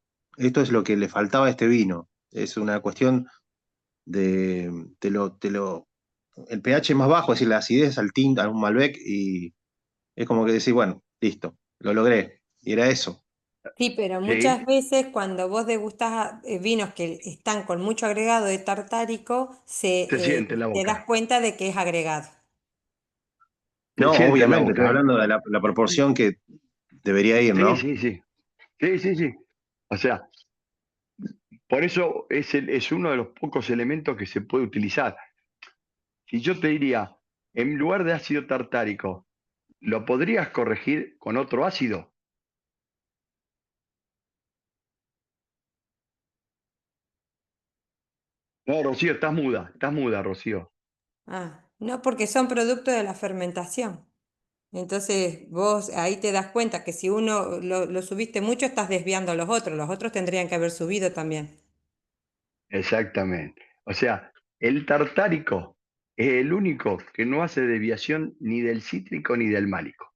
lo que le faltaba a este vino. Es una cuestión de, el pH más bajo, es decir, la acidez al tinto, a un Malbec, y es como que decís, bueno, listo, lo logré, y era eso. Sí, pero muchas ¿Sí? veces cuando vos degustás vinos que están con mucho agregado de tartárico, Se siente en la te das boca. cuenta de que es agregado. Se No, siente en la obviamente, estoy boca, ¿eh? hablando de la proporción que debería ir, Sí, ¿no? sí, sí. Sí, sí, sí. O sea, por eso es uno de los pocos elementos que se puede utilizar. Si yo te diría, en lugar de ácido tartárico, ¿lo podrías corregir con otro ácido? No, Rocío, estás muda, Rocío. Ah, no, porque son producto de la fermentación. Entonces vos ahí te das cuenta que si uno lo subiste mucho, estás desviando a los otros tendrían que haber subido también. Exactamente. O sea, el tartárico es el único que no hace desviación ni del cítrico ni del málico.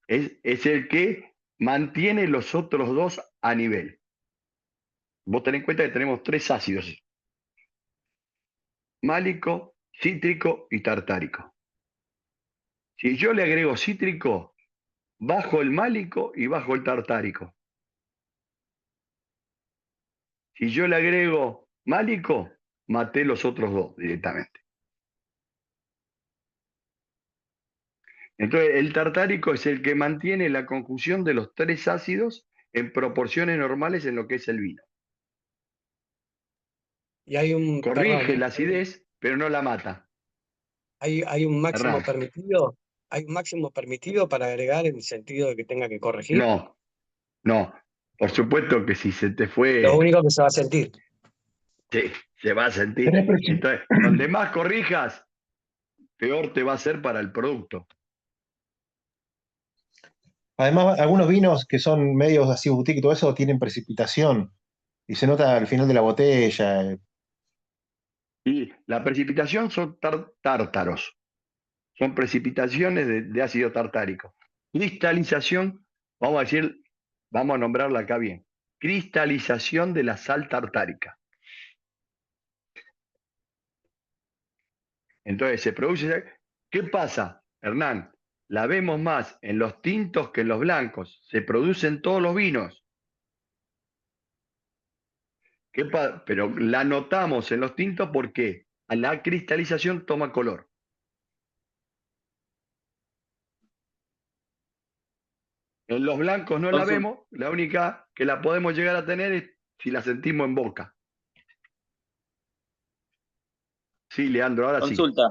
Es el que mantiene los otros dos a nivel. Vos tenés en cuenta que tenemos tres ácidos: málico, cítrico y tartárico. Si yo le agrego cítrico, bajo el málico y bajo el tartárico. Si yo le agrego málico, maté los otros dos directamente. Entonces, el tartárico es el que mantiene la conjunción de los tres ácidos en proporciones normales en lo que es el vino. Y hay un, perdón, Corrige la acidez, pero no la mata. hay un máximo Hernán. permitido, hay un máximo permitido para agregar en el sentido de que tenga que corregir. No, no. Por supuesto que si se te Lo fue, único que se va a sentir. sí, se va a sentir. Tenés presi- Entonces, donde más corrijas, peor te va a ser para el producto. Además, algunos vinos que son medios así boutique y todo eso tienen precipitación y se nota al final de la botella. Y la precipitación son tártaros, son precipitaciones de ácido tartárico. Cristalización, vamos a decir, vamos a nombrarla acá bien, cristalización de la sal tartárica. Entonces se produce, ¿qué pasa, Hernán? La vemos más en los tintos que en los blancos, se producen todos los vinos. Pero la notamos en los tintos porque a la cristalización toma color. En los blancos no la vemos, la única que la podemos llegar a tener es si la sentimos en boca. Sí, Leandro, ahora sí. Consulta.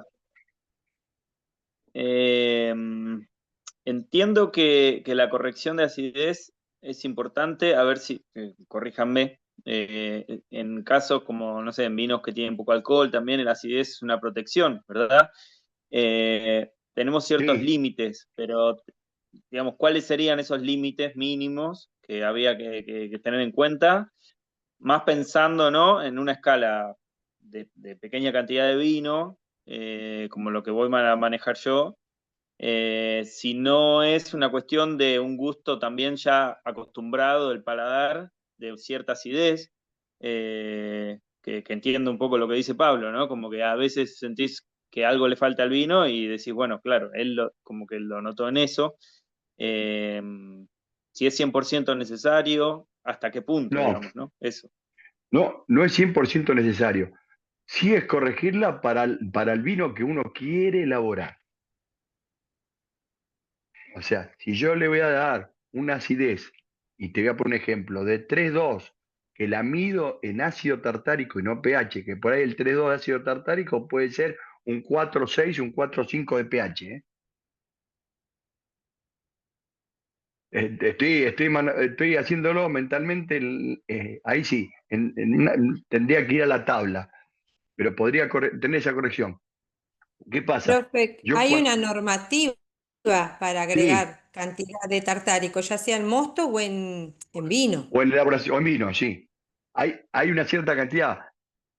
Entiendo que la corrección de acidez es importante, a ver si, corríjanme, en casos como, no sé, en vinos que tienen poco alcohol, también la acidez es una protección, ¿verdad? Tenemos ciertos Sí. límites, pero, digamos, ¿cuáles serían esos límites mínimos que había que tener en cuenta? Más pensando, ¿no?, en una escala de pequeña cantidad de vino, como lo que voy a manejar yo, si no es una cuestión de un gusto también ya acostumbrado del paladar, de cierta acidez, que entiendo un poco lo que dice Pablo, ¿no? Como que a veces sentís que algo le falta al vino y decís, bueno, claro, él como que lo notó en eso. Si es 100% necesario, ¿hasta qué punto, No, digamos, ¿no? Eso. no es 100% necesario. Sí es corregirla para el vino que uno quiere elaborar. O sea, si yo le voy a dar una acidez, y te voy a poner un ejemplo, de 3,2, que la mido en ácido tartárico y no pH, que por ahí el 3,2 de ácido tartárico puede ser un 4,6, un 4,5 de pH. Estoy haciéndolo mentalmente, ahí sí, tendría que ir a la tabla, pero podría tener esa corrección. ¿Qué pasa? Profe, Yo hay cuando, una normativa para sí, agregar cantidad de tartárico, ya sea en mosto o en vino. o en elaboración, o en vino, sí. Hay una cierta cantidad.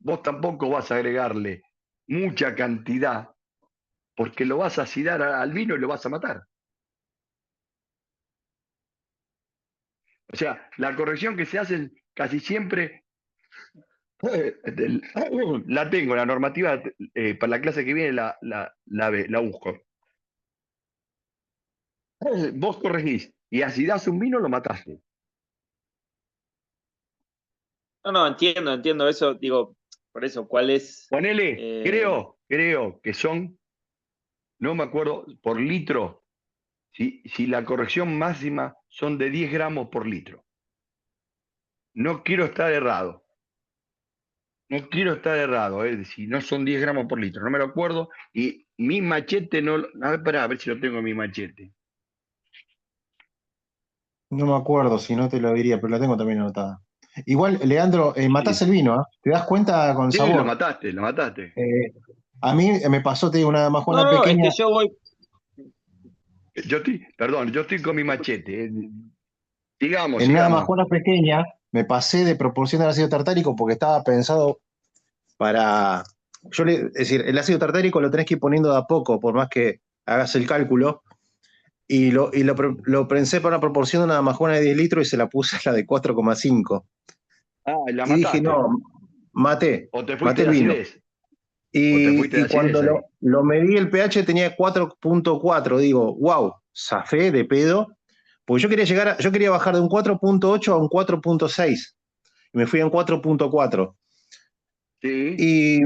Vos tampoco vas a agregarle mucha cantidad porque lo vas a acidar al vino y lo vas a matar. O sea, la corrección que se hace casi siempre, la tengo, la normativa para la clase que viene la busco. Vos corregís y acidás un vino, lo mataste. No, entiendo eso, digo, por eso, ¿cuál es? Ponele, creo que son, no me acuerdo, por litro, si la corrección máxima son de 10 gramos por litro. No quiero estar errado. No quiero estar errado, si no son 10 gramos por litro, no me lo acuerdo. Y mi machete no. A ver si lo tengo en mi machete. No me acuerdo, si no te lo diría, pero la tengo también anotada. Igual, Leandro, matás Sí, el vino, ¿eh? ¿Te das cuenta con el sí, lo sabor? mataste, lo mataste. Eh, a mí me pasó, te digo, una majona No, es pequeña, que yo voy, Perdón, yo estoy con mi machete. Sigamos, en una sigamos. majona pequeña, me pasé de proporción del ácido tartárico porque estaba pensado para. Es decir, el ácido tartárico lo tenés que ir poniendo de a poco, por más que hagas el cálculo. Lo pensé para una proporción de una majona de 10 litros y se la puse a la de 4,5. Ah, la Y dije, mataste. no, maté, O te fuiste maté de el vino. acidez. O te fuiste de Y acidez cuando ahí. lo medí, el pH tenía 4,4. Digo, wow, zafé de pedo. Porque yo quería bajar de un 4,8 a un 4,6. Y me fui a un 4,4. Sí, Y,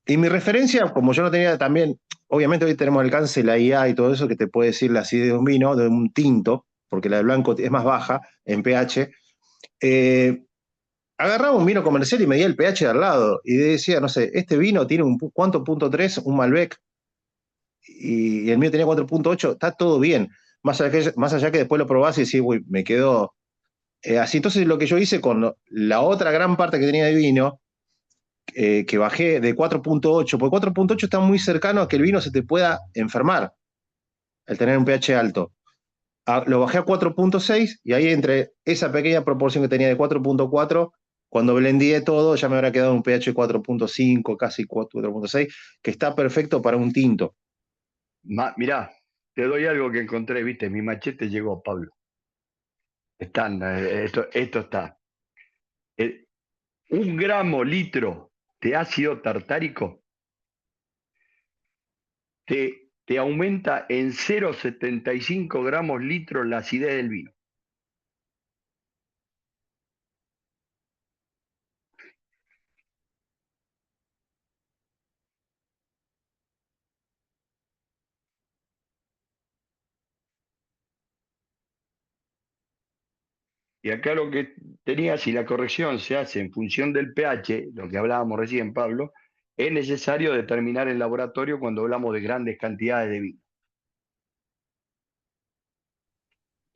y mi referencia, como yo no tenía también, obviamente hoy tenemos el alcance, la IA y todo eso, que te puede decir la acidez de un vino, de un tinto, porque la del blanco es más baja en pH. Agarraba un vino comercial y medía el pH de al lado. Y decía, no sé, este vino tiene ¿cuánto? .3, un Malbec. Y el mío tenía 4,8, está todo bien. Más allá que después lo probás y decís, uy, me quedó así. Entonces lo que yo hice con la otra gran parte que tenía de vino, que bajé de 4,8, porque 4,8 está muy cercano a que el vino se te pueda enfermar, al tener un pH alto. Lo bajé a 4,6 y ahí entre esa pequeña proporción que tenía de 4,4 Cuando blendé todo, ya me habrá quedado un pH 4.5, casi 4.6, que está perfecto para un tinto. Mirá, te doy algo que encontré, viste, mi machete llegó, Pablo. Esto está. Eh, 1 gramo litro de ácido tartárico te aumenta en 0,75 gramos litro la acidez del vino. Y acá lo que tenía, si la corrección se hace en función del pH, lo que hablábamos recién, Pablo, es necesario determinar en laboratorio cuando hablamos de grandes cantidades de vino.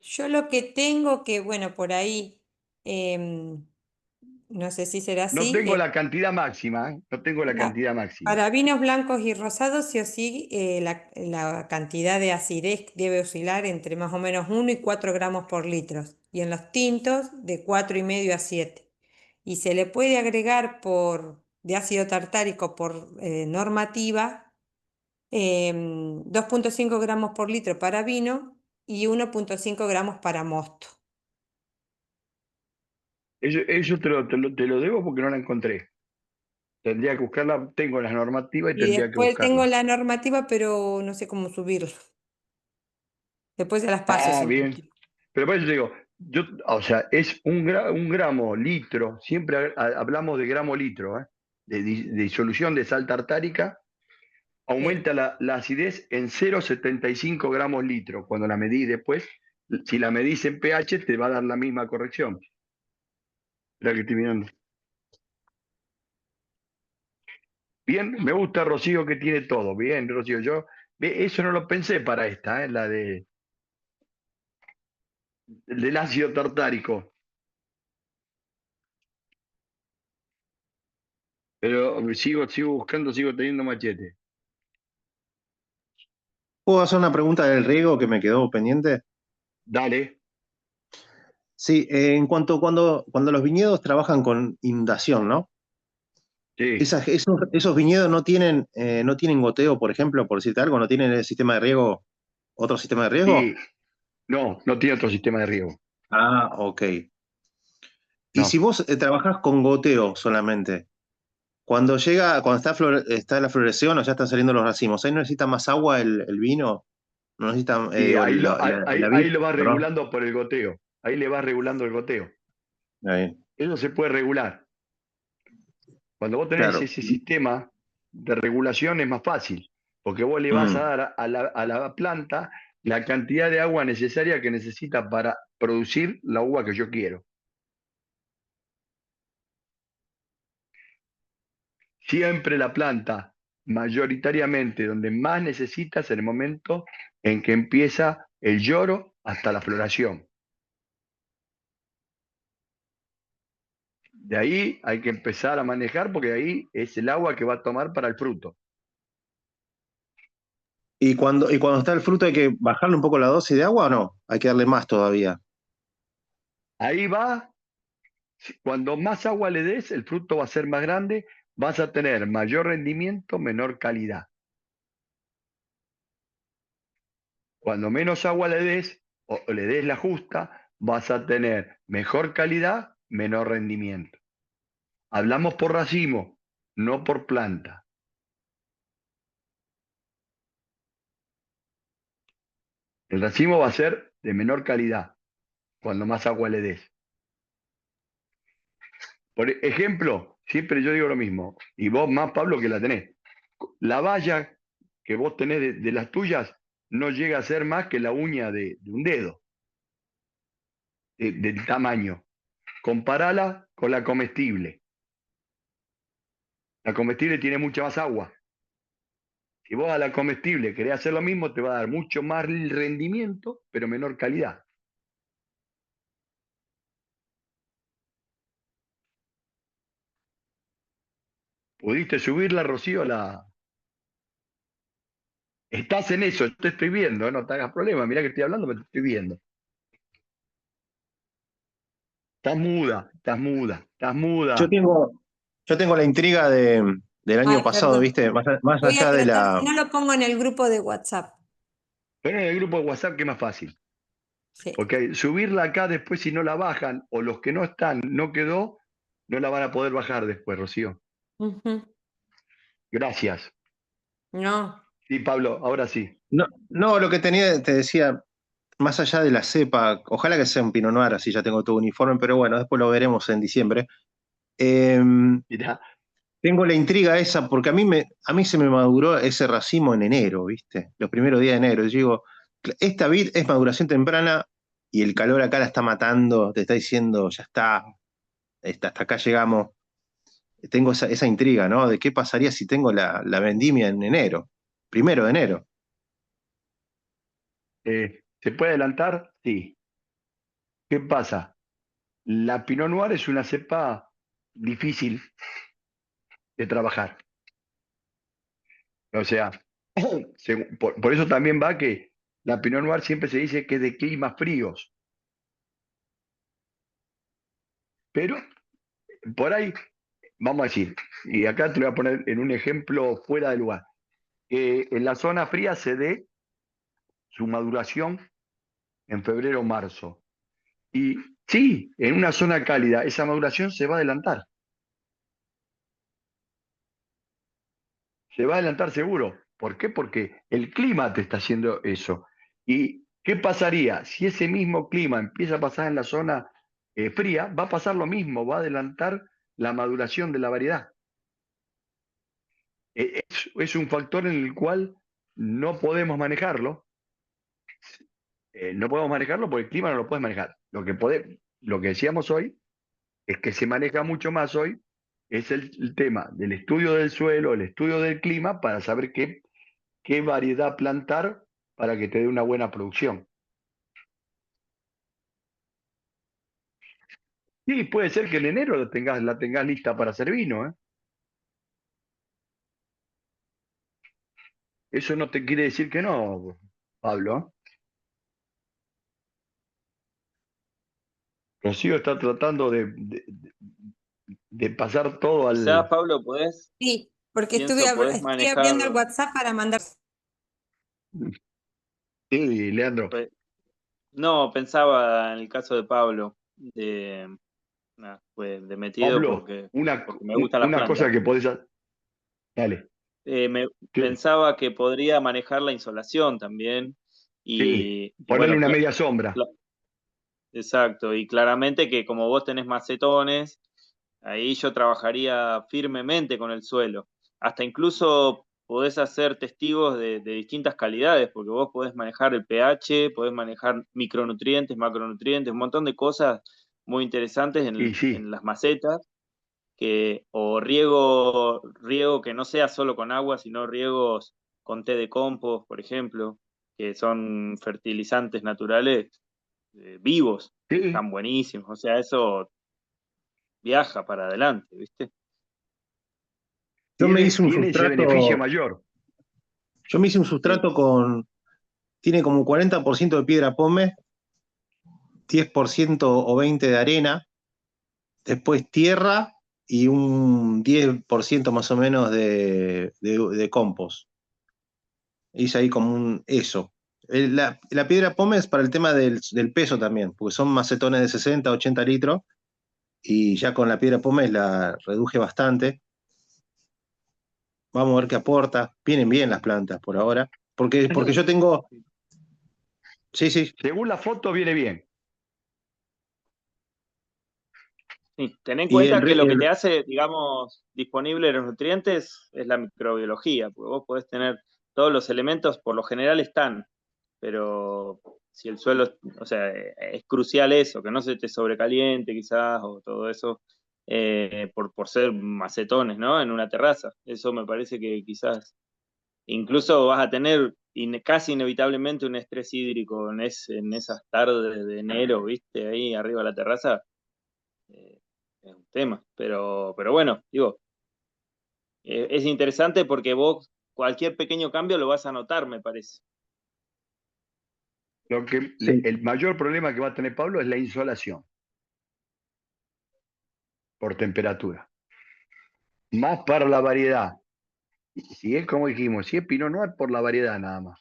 Yo lo que tengo que, bueno, por ahí, em, no sé si será No así, tengo la cantidad máxima, ¿eh? No tengo la cantidad máxima. para vinos blancos y rosados, sí o sí, la cantidad de acidez debe oscilar entre más o menos 1 y 4 gramos por litro. Y en los tintos, de 4,5 a 7. Y se le puede agregar de ácido tartárico por normativa 2,5 gramos por litro para vino y 1,5 gramos para mosto. Eso te lo debo porque no la encontré. Tendría que buscarla, tengo las normativas y Y tendría que después tengo buscarla. la normativa, pero no sé cómo subirla. Después se las paso, Ah, si no. bien. Pero por eso te digo, o sea, es un gramo litro, siempre hablamos de gramo litro, ¿eh? De disolución de sal tartárica, Sí. aumenta la acidez en 0,75 gramos litro. Cuando la medís después, si la medís en pH, te va a dar la misma corrección. La que estoy mirando. Bien, me gusta Rocío que tiene todo. Bien, Rocío, eso no lo pensé para esta, la del ácido tartárico. Pero sigo buscando, sigo teniendo machete. ¿Puedo hacer una pregunta del riego que me quedó pendiente? Dale. Sí, en cuanto cuando los viñedos trabajan con inundación, ¿no? Sí. Esos viñedos no tienen goteo, por ejemplo, por decirte algo, no tienen el sistema de riego, otro sistema de riego. Y no tiene otro sistema de riego. Ah, ok. Y si No. vos trabajás con goteo solamente, cuando está la floración o ya están saliendo los racimos, ¿ahí no necesita más agua el vino? ¿No necesita, Y digo, ahí la vid? ahí lo vas Perdón. regulando por el goteo. Ahí le vas regulando el goteo. Ahí, Eso se puede regular. Cuando vos tenés claro. ese sistema de regulación es más fácil, porque vos le vas a Mm. dar a la planta la cantidad de agua necesaria que necesita para producir la uva que yo quiero. Siempre la planta, mayoritariamente, donde más necesita es el momento en que empieza el lloro hasta la floración. De ahí hay que empezar a manejar porque de ahí es el agua que va a tomar para el fruto. ¿Y cuando está el fruto hay que bajarle un poco la dosis de agua o no? Hay que darle más todavía. Ahí va, cuando más agua le des, el fruto va a ser más grande, vas a tener mayor rendimiento, menor calidad. Cuando menos agua le des o le des la justa, vas a tener mejor calidad, menor rendimiento. Hablamos por racimo, no por planta. El racimo va a ser de menor calidad cuando más agua le des. Por ejemplo, siempre yo digo lo mismo, y vos más, Pablo, que la tenés. La valla que vos tenés de las tuyas no llega a ser más que la uña de un dedo, del tamaño. Comparala con la comestible. La comestible tiene mucha más agua. Si vos a la comestible querés hacer lo mismo, te va a dar mucho más rendimiento, pero menor calidad. ¿Pudiste subirla, Rocío? Estás en eso, yo te estoy viendo, no te hagas problema, mirá que estoy hablando, pero te estoy viendo. Estás muda, estás muda, estás Yo muda. tengo, yo tengo la intriga del año Ay, pasado, perdón. ¿viste? Más Voy a allá de tratar, si la... no lo pongo en el grupo de WhatsApp. Pero en el grupo de WhatsApp, que es más fácil. Sí. Porque subirla acá después, si no la bajan, o los que no están, no quedó, no la van a poder bajar después, Rocío. Ujú. Gracias. No. Sí, Pablo, ahora sí. No, no, lo que tenía, te decía, más allá de la cepa, ojalá que sea un Pinot Noir, así ya tengo todo uniforme, pero bueno, después lo veremos en diciembre. Eh, Mirá, Tengo la intriga esa, porque a mí se me maduró ese racimo en enero, ¿viste? Los primeros días de enero. Yo digo, esta vid es maduración temprana y el calor acá la está matando, te está diciendo, ya está, hasta acá llegamos. Tengo esa intriga, ¿no? De qué pasaría si tengo la vendimia en enero, 1 de enero. ¿se puede adelantar? Sí. ¿Qué pasa? La Pinot Noir es una cepa difícil de trabajar. O sea, por eso también va que la Pinot Noir siempre se dice que es de climas fríos. Pero por ahí, vamos a decir, y acá te lo voy a poner en un ejemplo fuera de lugar, que en la zona fría se dé su maduración en febrero o marzo. Y sí, en una zona cálida esa maduración se va a adelantar. Se va a adelantar seguro. ¿Por qué? Porque el clima te está haciendo eso. ¿Y qué pasaría si ese mismo clima empieza a pasar en la zona fría? Va a pasar lo mismo, va a adelantar la maduración de la variedad. Es un factor en el cual no podemos manejarlo. No podemos manejarlo porque el clima no lo puedes manejar. Lo que decíamos hoy es que se maneja mucho más hoy, es el tema del estudio del suelo, el estudio del clima, para saber qué variedad plantar para que te dé una buena producción. Sí, puede ser que en enero la tengas lista para hacer vino, ¿eh? Eso no te quiere decir que no, Pablo. Rocío está tratando de pasar todo Quizás, al... Pablo, Sí, porque podés estoy manejar, abriendo el WhatsApp para mandar. Sí, Leandro. pe- no, pensaba en el caso de Pablo, de, nada, pues, de metido Pablo, porque me gustan las una cosa plantas. que podés hacer... Dale. Sí, Pensaba que podría manejar la insolación también sí, y ponerle bueno, una media sombra. exacto, y claramente que como vos tenés macetones, ahí yo trabajaría firmemente con el suelo. Hasta incluso podés hacer testigos de distintas calidades, porque vos podés manejar el pH, podés manejar micronutrientes, macronutrientes, un montón de cosas muy interesantes Y en sí, las macetas, o riego que no sea solo con agua, sino riegos con té de compost, por ejemplo, que son fertilizantes naturales vivos, que sí. están buenísimos. O sea, eso viaja para adelante, ¿viste? Yo me hice un Tiene ese beneficio sustrato, mayor. yo me hice un Sí. sustrato tiene como 40% de piedra pómez, 10% o 20 de arena, después tierra y un 10% más o menos de compost. Hice ahí como un eso. La piedra pómez es para el tema del peso también, porque son macetones de 60, 80 litros, y ya con la piedra pómez la reduje bastante. Vamos a ver qué aporta. Vienen bien las plantas por ahora. Porque yo tengo. Sí, sí. Según la foto viene bien. Sí, ten en Y cuenta que lo que te hace, digamos, disponible los nutrientes es la microbiología, porque vos podés tener todos los elementos, por lo general están, pero si el suelo, o sea, es crucial eso, que no se te sobrecaliente quizás, o todo eso, por ser macetones, ¿no? En una terraza. Eso me parece que quizás incluso vas a tener casi inevitablemente un estrés hídrico en esas tardes de enero, ¿viste? Ahí arriba de la terraza eh, es un tema. Pero bueno, digo, es interesante porque vos cualquier pequeño cambio lo vas a notar, me parece. Lo que, Sí. el mayor problema que va a tener Pablo es la insolación. por temperatura. Más para la variedad. Si es como dijimos, si es Pinot Noir, por la variedad nada más.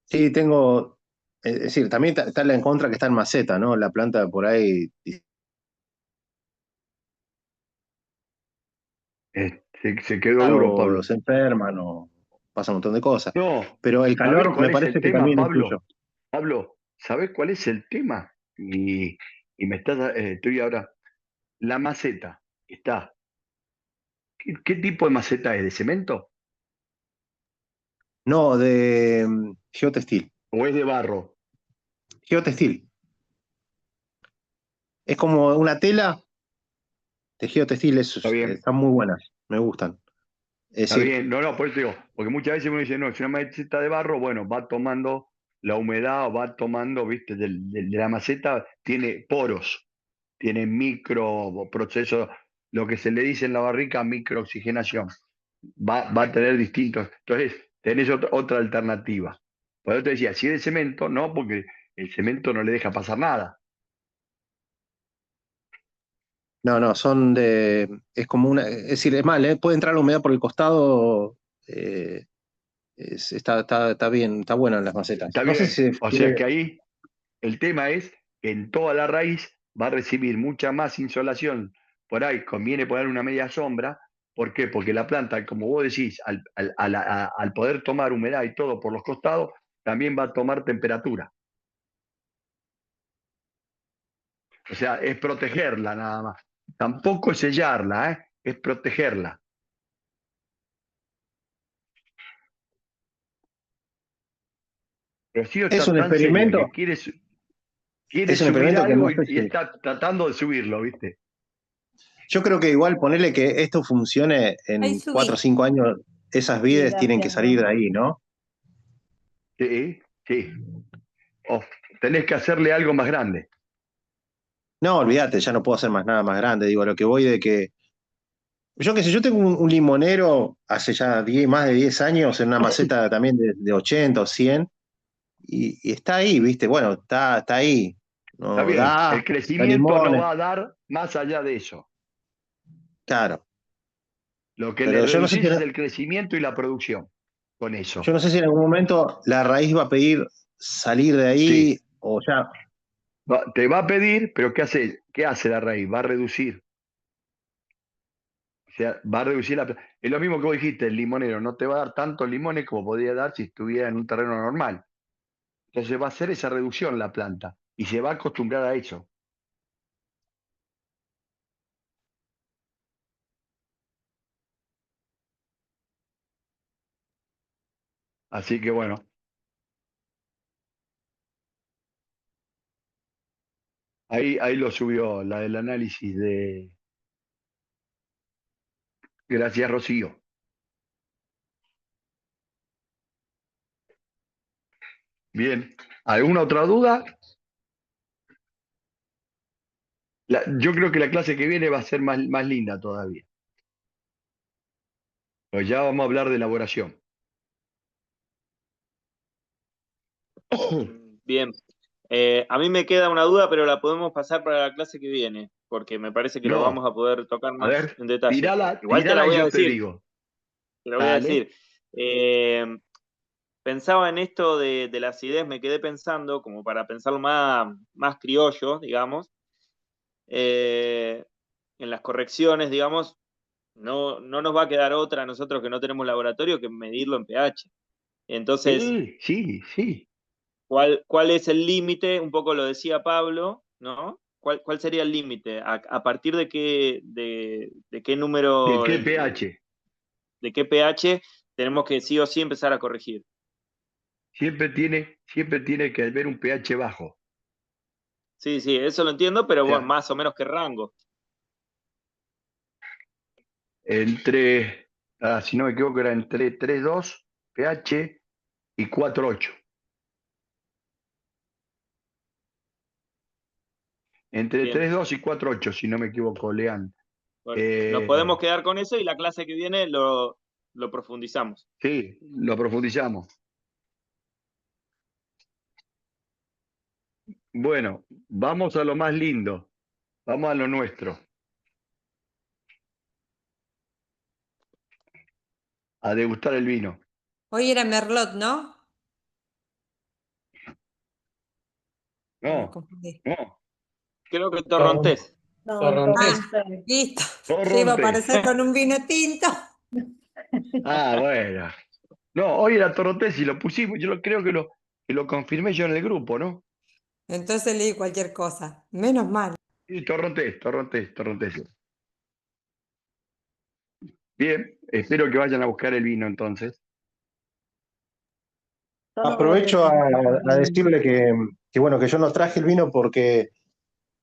Sí, tengo, es decir, también está la en contra que está en maceta, ¿no? La planta por ahí, Se quedó duro, o Pablo. se enferman, o pasa un montón de cosas. No, Pero el ¿sabés calor me cuál es el parece que tema, también influye. Pablo? Pablo, ¿sabés cuál es el tema? Y me estás, estoy ahora. La maceta está. ¿Qué tipo de maceta es? ¿De cemento? No, de geotextil. ¿O es de barro? Geotextil. Es como una tela de geotextil, Está bien, están muy buenas, me gustan. Es está decir, bien. No, no, por eso digo, porque muchas veces uno dice, no, es una maceta de barro, bueno, va tomando la humedad o va tomando, viste, de la maceta, tiene poros, tiene micro procesos, lo que se le dice en la barrica, microoxigenación. Va a tener distintos. Entonces, tenés otra alternativa. Por eso te decía, si es de cemento, no, porque el cemento no le deja pasar nada. no, no, es como es decir, es mal, puede entrar la humedad por el costado, eh, está bien, está buena en las macetas. Está No sé bien. si O sea quiere, que ahí el tema es que en toda la raíz va a recibir mucha más insolación. Por ahí conviene poner una media sombra. ¿Por qué? Porque la planta, como vos decís, al poder tomar humedad y todo por los costados, también va a tomar temperatura. O sea, es protegerla nada más. Tampoco es sellarla, ¿eh? Es protegerla. Pero sí es está un tan seria que experimento, quiere es un subir experimento que algo no sé y si, está tratando de subirlo, ¿viste? yo creo que igual ponerle que esto funcione Ahí en 4 o subí. 5 años, esas Sí, vides tienen que gracias, salir Ron. de ahí, ¿no? Sí, sí. O tenés que hacerle algo más grande. No, olvídate, ya no puedo hacer más nada más grande, digo, a lo que voy de que, yo qué sé, yo tengo un limonero hace ya más de 10 años en una maceta también de 80 o 100 y está ahí, ¿viste? Bueno, está ahí, Está no bien, el da crecimiento no limones, va a dar más allá de eso. claro, Lo que le pero reducís es el crecimiento y la producción con yo eso. no sé si en algún momento la raíz va a pedir salir de ahí Sí, o ya, te va a pedir, pero ¿qué hace? ¿Qué hace la raíz? Va a reducir. O sea, va a reducir la... Es lo mismo que vos dijiste, el limonero no te va a dar tantos limones como podría dar si estuviera en un terreno normal. Entonces va a hacer esa reducción la planta y se va a acostumbrar a eso. Así que bueno, ahí lo subió la del análisis de Gracias Rocío. Bien, ¿alguna otra duda? Yo creo que la clase que viene va a ser más linda todavía. Pues ya vamos a hablar de elaboración. Bien. A mí me queda una duda, pero la podemos pasar para la clase que viene, porque me parece que lo No, vamos a poder tocar a más ver, en detalle. tirala, Igual te la tirala y voy a yo te decir, digo. te la voy a Dale. decir. Eh, Pensaba en esto de la acidez, me quedé pensando, como para pensarlo más criollo, digamos, eh, en las correcciones, digamos, no nos va a quedar otra a nosotros que no tenemos laboratorio que medirlo en pH. Entonces, Sí, sí, sí. ¿cuál es el límite? Un poco lo decía Pablo, ¿no? ¿Cuál sería el límite? ¿A partir de qué ¿De número, qué pH? de qué pH tenemos que sí o sí empezar a corregir? Siempre tiene que haber un pH bajo. O Sí, sí, eso lo entiendo, pero bueno, sea, más o menos qué rango. entre, si no me equivoco, era entre 3,2 pH y 4,8. Entre Bien. 3,2 y 4,8, si no me equivoco, Lean. Bueno, nos podemos Eh, quedar con eso y la clase que viene lo profundizamos. sí, lo profundizamos. Bueno, vamos a lo más lindo. Vamos a lo nuestro. A degustar el vino. Hoy era Merlot, ¿no? Me No, confundí. no. Creo que Torron- Torrontés. No, el Torrontés. torrontés. Listo. Ya iba a Torrontés. aparecer con un vino tinto. Ah, bueno. No, hoy era Torrontés y lo pusimos. Creo que lo confirmé yo en el grupo, ¿no? Entonces leí cualquier cosa. Menos mal. Sí, Torrontés, Torrontés, Torrontés. Bien, espero que vayan a buscar el vino entonces. Yo no voy Aprovecho a a- decirle bueno, que yo no traje el vino porque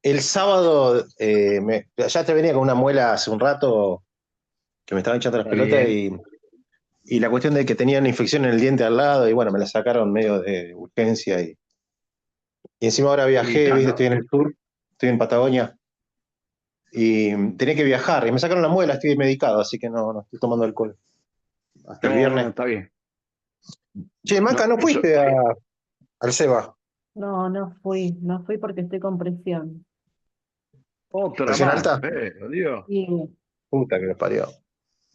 el sábado ya te venía con una muela hace un rato que me estaba hinchando las Está pelotas bien. y la cuestión de que tenía una infección en el diente al lado y bueno, me la sacaron medio de urgencia y encima ahora Y viajé, ¿viste? no, Estoy en el sur, estoy en Patagonia y tenía que viajar y me sacaron la muela, estoy medicado, así que no estoy tomando alcohol hasta el no, viernes. está bien. Che, Maca, No, ¿no fuiste al Seba? No, no fui porque estoy con presión. otra ¿Presión más, alta? pero Dios. Y Puta que me parió.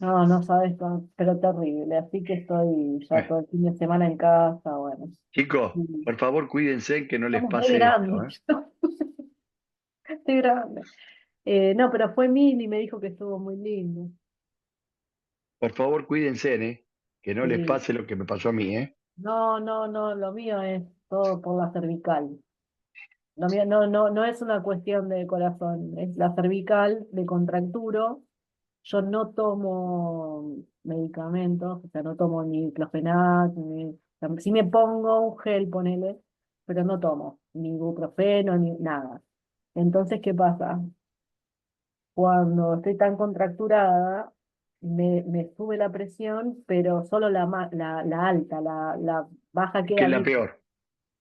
no, no sabes, pero terrible. Así que estoy ya Eh, todo el fin de semana en casa, bueno. chicos, Y por favor, cuídense que no les estamos re pase esto, ¿eh? grandes. Estoy grande. No, pero fue Mili y me dijo que estuvo muy lindo. Por favor, cuídense, ¿eh? Que no les Sí. pase lo que me pasó a mí, ¿eh? No, lo mío es todo por la cervical. Lo mío no es una cuestión de corazón, es la cervical, de contracturo. Yo no tomo medicamentos, o sea, no tomo ni clofenac, o sea, sí me pongo un gel, ponele, pero no tomo ni ibuprofeno, ni nada. Entonces, ¿qué pasa? Cuando estoy tan contracturada, me sube la presión, pero solo la alta, la baja Que queda es la bien. peor,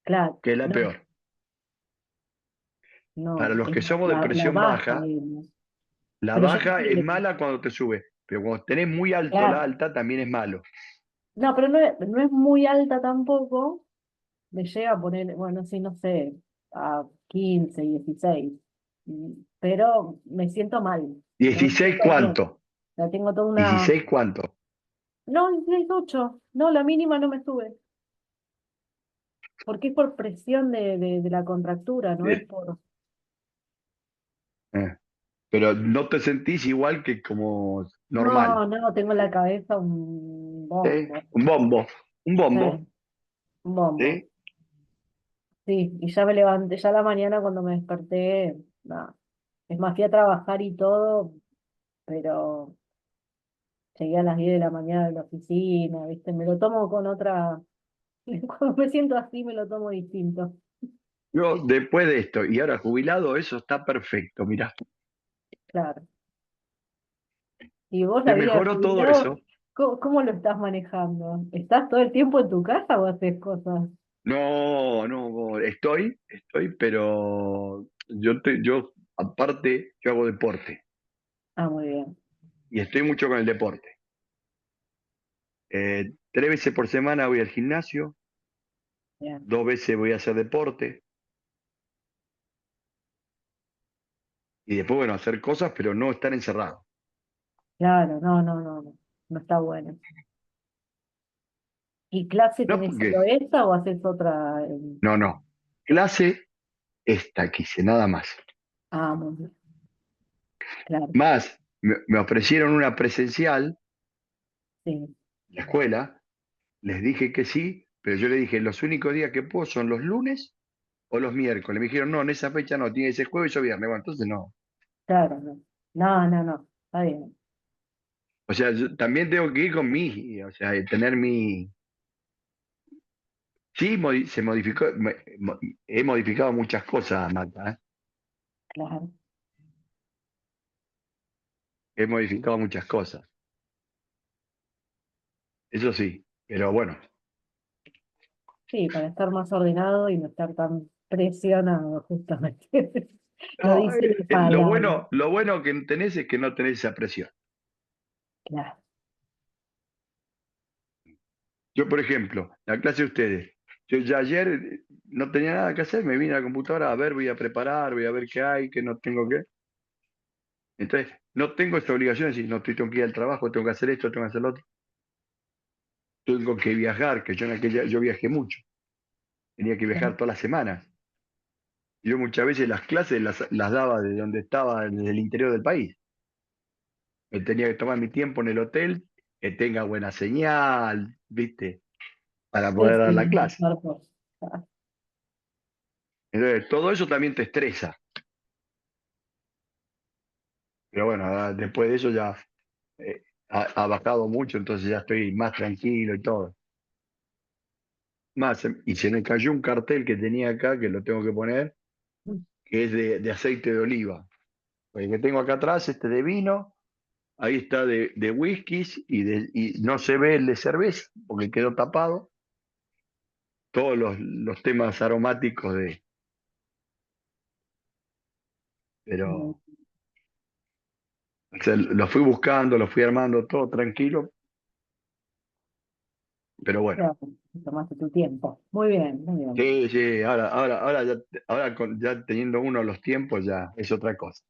Claro, que es la no, peor. Para no, los es que somos de la presión baja, baja, digamos. la Pero yo baja sé es que, mala cuando te sube, pero cuando tenés muy alto la claro, alta también es malo. no, pero no es muy alta tampoco, me llega a poner, bueno, sí, no sé, a 15, 16, pero me siento mal, no me 16 siento bien. ¿cuánto? La tengo toda una, 16 ¿cuánto? no, 18, no, la mínima no me sube, porque es por presión de la contractura, no es Eh, por, eh. Pero no te sentís igual que como normal. no, tengo en la cabeza un ¿Eh? bombo, Un bombo, un bombo. un bombo. ¿Sí? Sí, y ya me levanté, ya a la mañana cuando me desperté, nada. Es más, fui a trabajar y todo, pero llegué a las 10 de la mañana de la oficina, ¿viste? Me lo tomo con otra, cuando me siento así me lo tomo distinto, Yo, después de esto, y ahora jubilado, eso está perfecto, mirá. claro. ¿Y vos Te la vida de mejoró todo eso. jubilado, cómo lo estás manejando? ¿Estás todo el tiempo en tu casa o haces cosas? No, pero yo aparte, yo hago deporte Ah, muy bien, y estoy mucho con el deporte. 3 veces por semana voy al gimnasio, bien. 2 veces voy a hacer deporte y después, bueno, hacer cosas, pero no estar encerrado. Claro, no está bueno. ¿Y clase No, tenés solo porque, esta o haces otra? no. Clase esta que hice, nada más. Ah, muy bien, claro, Más, me ofrecieron una presencial sí, en la escuela, les dije que sí, pero yo le dije, los únicos días que puedo son los lunes o los miércoles. Me dijeron, no, en esa fecha no, tiene que ser jueves o viernes. Bueno, entonces no. claro, no, está bien, O sea, yo también tengo que ir con o sea, tener mi... Sí, se modificó, he modificado muchas cosas, Marta, ¿eh? claro. He modificado muchas cosas, eso sí, pero bueno. Sí, para estar más ordenado y no estar tan presionado, justamente. Lo No, dice la palabra, lo bueno que tenés es que no tenés esa presión. claro. Yo, por ejemplo, la clase de ustedes, Yo ya ayer no tenía nada que hacer, me vine a la computadora a ver, voy a preparar, voy a ver qué hay, qué no tengo que. Entonces, no tengo esta obligación de decir, no, tengo que ir al trabajo, tengo que hacer esto, tengo que hacer lo otro. Tengo que viajar, que yo en aquella, yo viajé mucho. Tenía que viajar todas las semanas. Yo muchas veces las clases las daba de donde estaba, desde el interior del país. Me tenía que tomar mi tiempo en el hotel, que tenga buena señal, ¿viste? Para Sí, poder dar la sí, clase. Marcos. Entonces, todo eso también te estresa. Pero bueno, después de eso ya ha bajado mucho, entonces ya estoy más tranquilo y todo. Más, y se me cayó un cartel que tenía acá, que lo tengo que poner, que es de aceite de oliva. El que tengo acá atrás, este de vino, ahí está de whiskies y no se ve el de cerveza, porque quedó tapado. Todos los temas aromáticos Mm, pero o sea, lo fui buscando, lo fui armando todo tranquilo, pero bueno. claro, tomaste tu tiempo. Muy bien, muy bien. Sí, sí, ya teniendo uno los tiempos ya es otra cosa.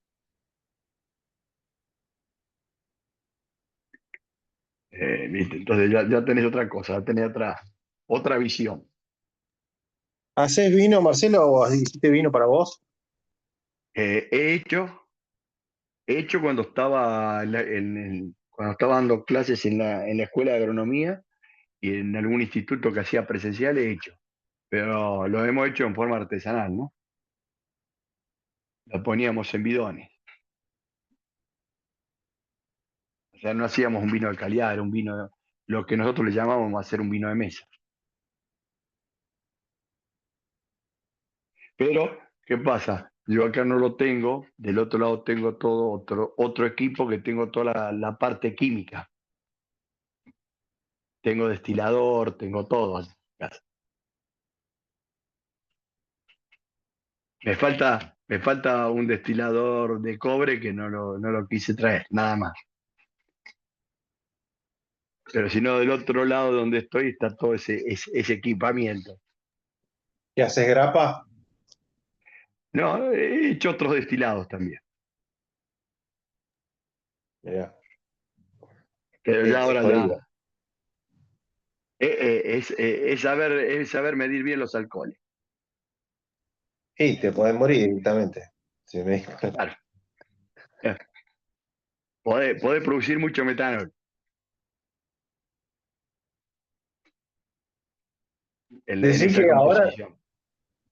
¿Viste? Entonces ya tenés otra cosa, ya tenés otra visión. ¿Haces vino, Marcelo, o hiciste vino para vos? Eh, he hecho, he hecho cuando estaba cuando estaba dando clases en la escuela de agronomía y en algún instituto que hacía presencial he hecho, pero lo hemos hecho en forma artesanal, ¿no? Lo poníamos en bidones. O sea, no hacíamos un vino de calidad, era un vino, lo que nosotros le llamábamos hacer un vino de mesa. Pero, ¿qué pasa? Yo acá no lo tengo, del otro lado tengo todo otro equipo que tengo toda la parte química. Tengo destilador, tengo todo acá en casa. Me falta un destilador de cobre que no lo quise traer, nada más. Pero si no, del otro lado donde estoy está todo ese equipamiento. ¿Y haces grapa? No, he hecho otros destilados también. Mirá, Pero ya es ahora jodido. ya. Es saber medir bien los alcoholes. Y te podés morir directamente. Si me- Claro. Podés producir mucho metanol en Decís esa que composición.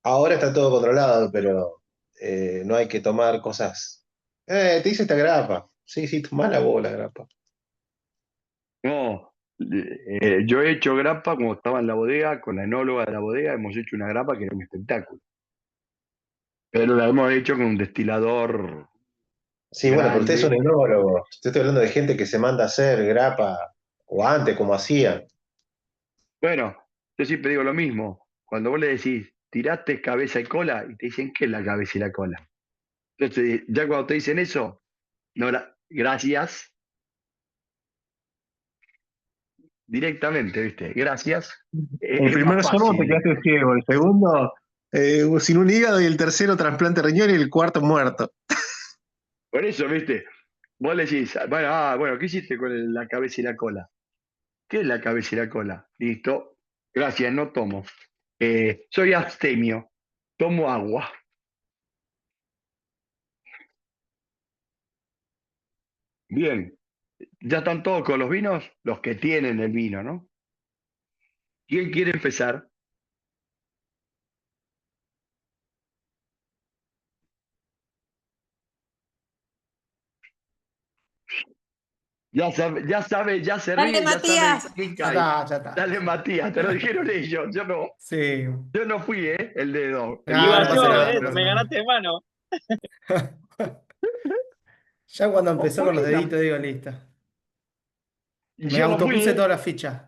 ahora está todo controlado, pero no hay que tomar cosas. Te hice esta grapa. Sí, sí, tomá la bola, grapa. No, yo he hecho grapa como estaba en la bodega, con la enóloga de la bodega, hemos hecho una grapa que era un espectáculo. Pero la hemos hecho con un destilador Sí, bueno, pero usted es un grande. enólogo. Yo estoy hablando de gente que se manda a hacer grapa, o antes, como hacían. Bueno, yo siempre digo lo mismo. Cuando vos le decís, tiraste cabeza y cola, y te dicen, ¿qué es la cabeza y la cola? Entonces, ya cuando te dicen eso, no, gracias, directamente, ¿viste? Gracias. El Es más primer sorbo te fácil. quedaste ciego, el segundo sin un hígado y el tercero trasplante de riñón y el cuarto muerto. Por eso, ¿viste? Vos le decís, bueno, bueno, ¿qué hiciste con la cabeza y la cola? ¿Qué es la cabeza y la cola? Listo. Gracias, no tomo. Soy abstemio. Tomo agua. Bien. ¿Ya están todos con los vinos? Los que tienen el vino, ¿no? ¿Quién quiere empezar? Ya se Dale, ríe, ya sabe Matías. quién Ya cae. está, ya está. Dale, Matías, te lo dijeron ellos. Yo no, Sí. yo no fui, el dedo. El No, dedo Iba no más pasa yo, nada, no adelante. pasa me nada. ganaste de mano. Ya cuando empezó ¿Por con los qué no? deditos, digo, listo. Me Yo no fui, autopuse todas las fichas.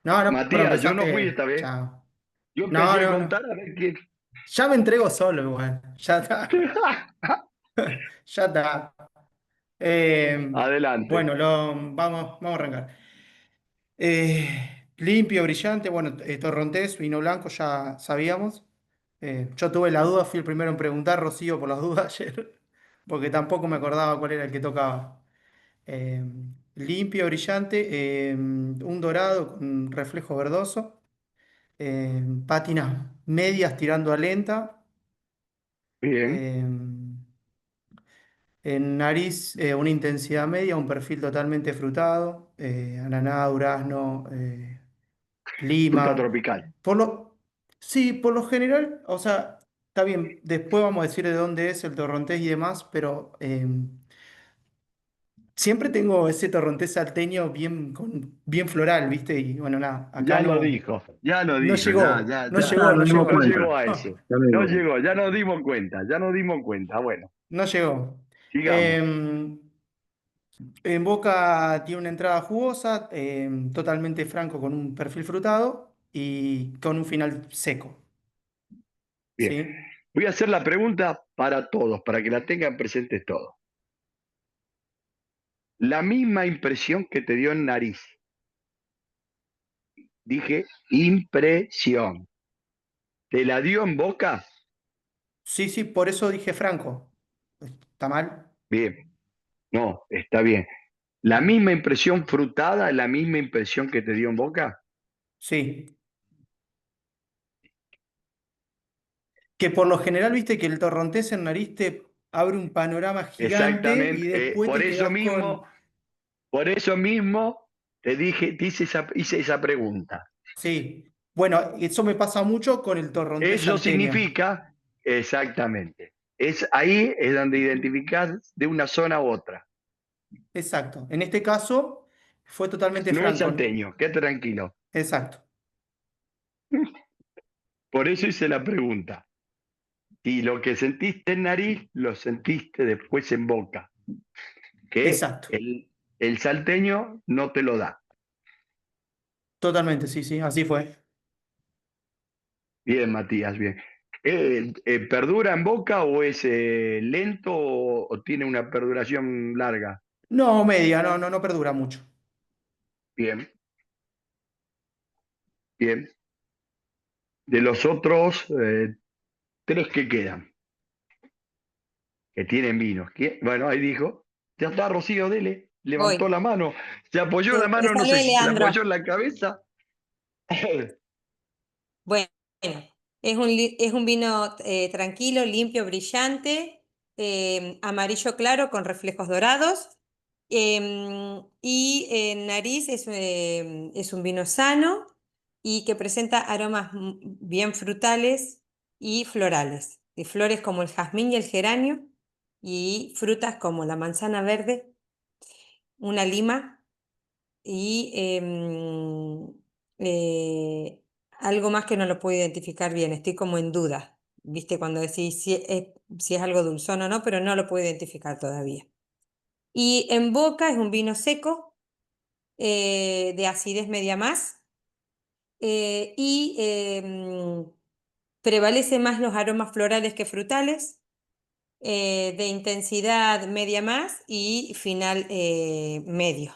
No, no, pero Matías, yo no fui empezaste. esta vez. Chao. Yo No, empecé a no, no. contar a ver quién. Ya me entrego solo igual. Ya está. Ya está. Eh, Adelante. bueno, vamos a arrancar. Limpio, brillante, bueno, torrontés, vino blanco, ya sabíamos. Yo tuve la duda, fui el primero en preguntar, Rocío, por las dudas ayer, porque tampoco me acordaba cuál era el que tocaba. Eh, Limpio, brillante, un dorado con reflejo verdoso, pátinas medias tirando a lenta, Bien. eh, en nariz una intensidad media, un perfil totalmente frutado, ananá, durazno, Fruta lima. tropical. Por lo, sí, por lo general, o sea, está bien, después vamos a decir de dónde es el torrontés y demás, pero siempre tengo ese torrontés salteño bien, bien floral, ¿viste? Y bueno, nada, acá Ya lo no dijo, ya, llegó, ya, no ya. llegó, Ya no nos dimos No llegó, cuenta. llegó a no, ese. Ya nos No dimos cuenta. llegó, ya nos dimos cuenta, ya nos dimos cuenta. Bueno, no llegó. sigamos. Em, en Boca tiene una entrada jugosa, totalmente franco con un perfil frutado y con un final seco, Bien. ¿sí? Voy a hacer la pregunta para todos, para que la tengan presentes todos. La misma impresión que te dio en nariz. Dije impresión. ¿Te la dio en boca? Sí, sí, por eso dije franco. ¿Está mal? Bien. No, está bien. ¿La Mm. misma impresión frutada, la misma impresión que te dio en boca? Sí. Que por lo general, viste que el torrontés en nariz te abre un panorama gigante y Exactamente. después te quedás con. Por eso mismo hice esa pregunta. Sí. Bueno, eso me pasa mucho con el torrontés Eso salteño. significa, exactamente, ahí es donde identificás de una zona u otra. Exacto. En este caso fue totalmente No es franco. salteño, quédate tranquilo. Exacto. Por eso hice la pregunta. Y lo que sentiste en nariz, lo sentiste después en boca, que Exacto. el salteño no te lo da. Totalmente, sí, sí, así fue. Bien, Matías, bien. ¿Perdura en boca o es lento o tiene una perduración larga? No, media, no, no, no perdura mucho. Bien, bien. De los otros tres que quedan, que tienen vinos. Bueno, ahí dijo, ya está, Rocío, dele. Levantó Voy. la mano, se apoyó la mano, no sé Empezale, si se la Leandro. apoyó en la cabeza. Bueno, es un vino tranquilo, limpio, brillante, amarillo claro con reflejos dorados. Y en nariz es un vino sano y que presenta aromas bien frutales y florales, de flores como el jazmín y el geranio, y frutas como la manzana verde, una lima y algo más que no lo puedo identificar bien, estoy como en duda, ¿viste? Cuando decís si es algo dulzón o no, pero no lo puedo identificar todavía. Y en boca es un vino seco, de acidez media más, y prevalece más los aromas florales que frutales, de intensidad media más y final medio.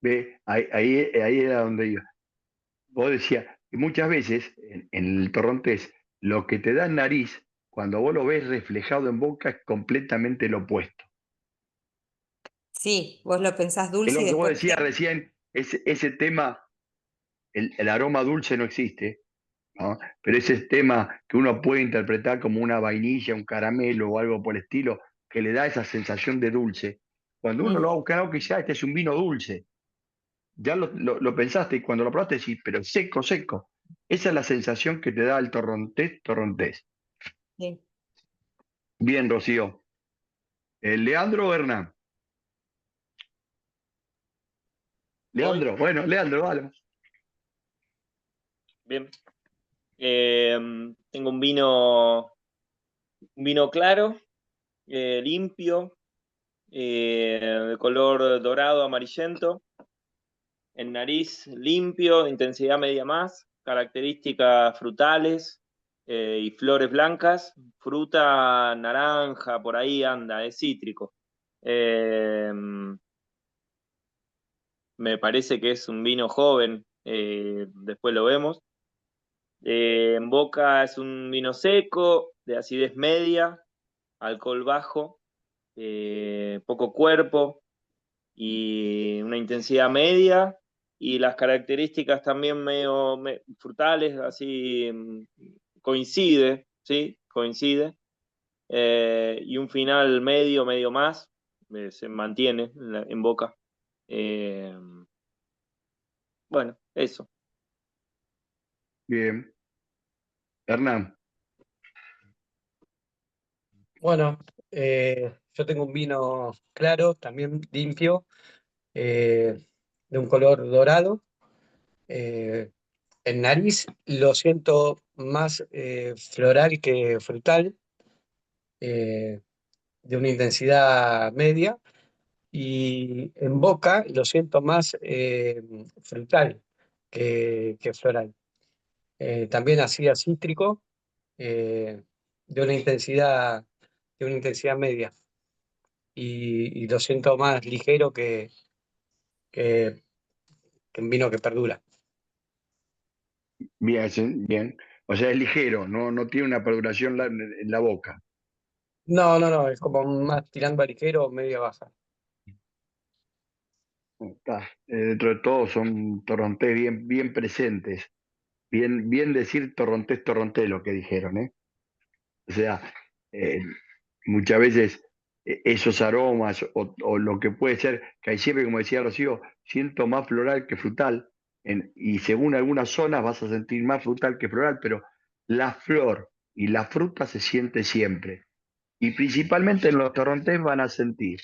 Ve, ahí era donde yo. Vos decías, que muchas veces en el torrontés, lo que te da en nariz, cuando vos lo ves reflejado en boca, es completamente lo opuesto. Sí, vos lo pensás Es dulce lo y que vos después decías recién, ese tema, el aroma dulce no existe, ¿no? Pero ese tema que uno puede interpretar como una vainilla, un caramelo o algo por el estilo, que le da esa sensación de dulce. Cuando uno lo va a buscar, que ya este es un vino dulce, ya lo pensaste y cuando lo probaste decís, pero seco, seco. Esa es la sensación que te da el torrontés, torrontés. sí. Bien, Rocío. ¿Leandro o Hernán? Voy. Leandro, bueno, Leandro, vale. Bien. Tengo un vino claro, limpio, de color dorado amarillento. En nariz limpio, intensidad media más, características frutales y flores blancas, fruta naranja, por ahí anda, es cítrico. Eh, Me parece que es un vino joven, después lo vemos. En boca es un vino seco, de acidez media, alcohol bajo, poco cuerpo y una intensidad media. Y las características también medio frutales, así coincide, ¿sí? Coincide. Y un final medio, medio más, se mantiene en boca. Eh, bueno, eso. Bien. Hernán, Bueno, yo tengo un vino claro, también limpio, eh, de un color dorado. Eh, en nariz lo siento más floral que frutal, eh, de una intensidad media. Y en boca lo siento más frutal que floral. También así a cítrico, eh, de de una intensidad media. Y lo siento más ligero que, que un vino que perdura. bien, bien. O sea, es ligero, no tiene una perduración en la boca. No, no, no, es como más tirando a ligero o media baja. Está. Dentro de todo son torrontés bien, bien presentes. Bien, bien decir torrontés, torrontés lo que dijeron, ¿eh? O sea, eh, muchas veces esos aromas o lo que puede ser, que hay siempre, como decía Rocío, siento más floral que frutal, y según algunas zonas vas a sentir más frutal que floral, pero la flor y la fruta se siente siempre. Y principalmente en los torrontés van a sentir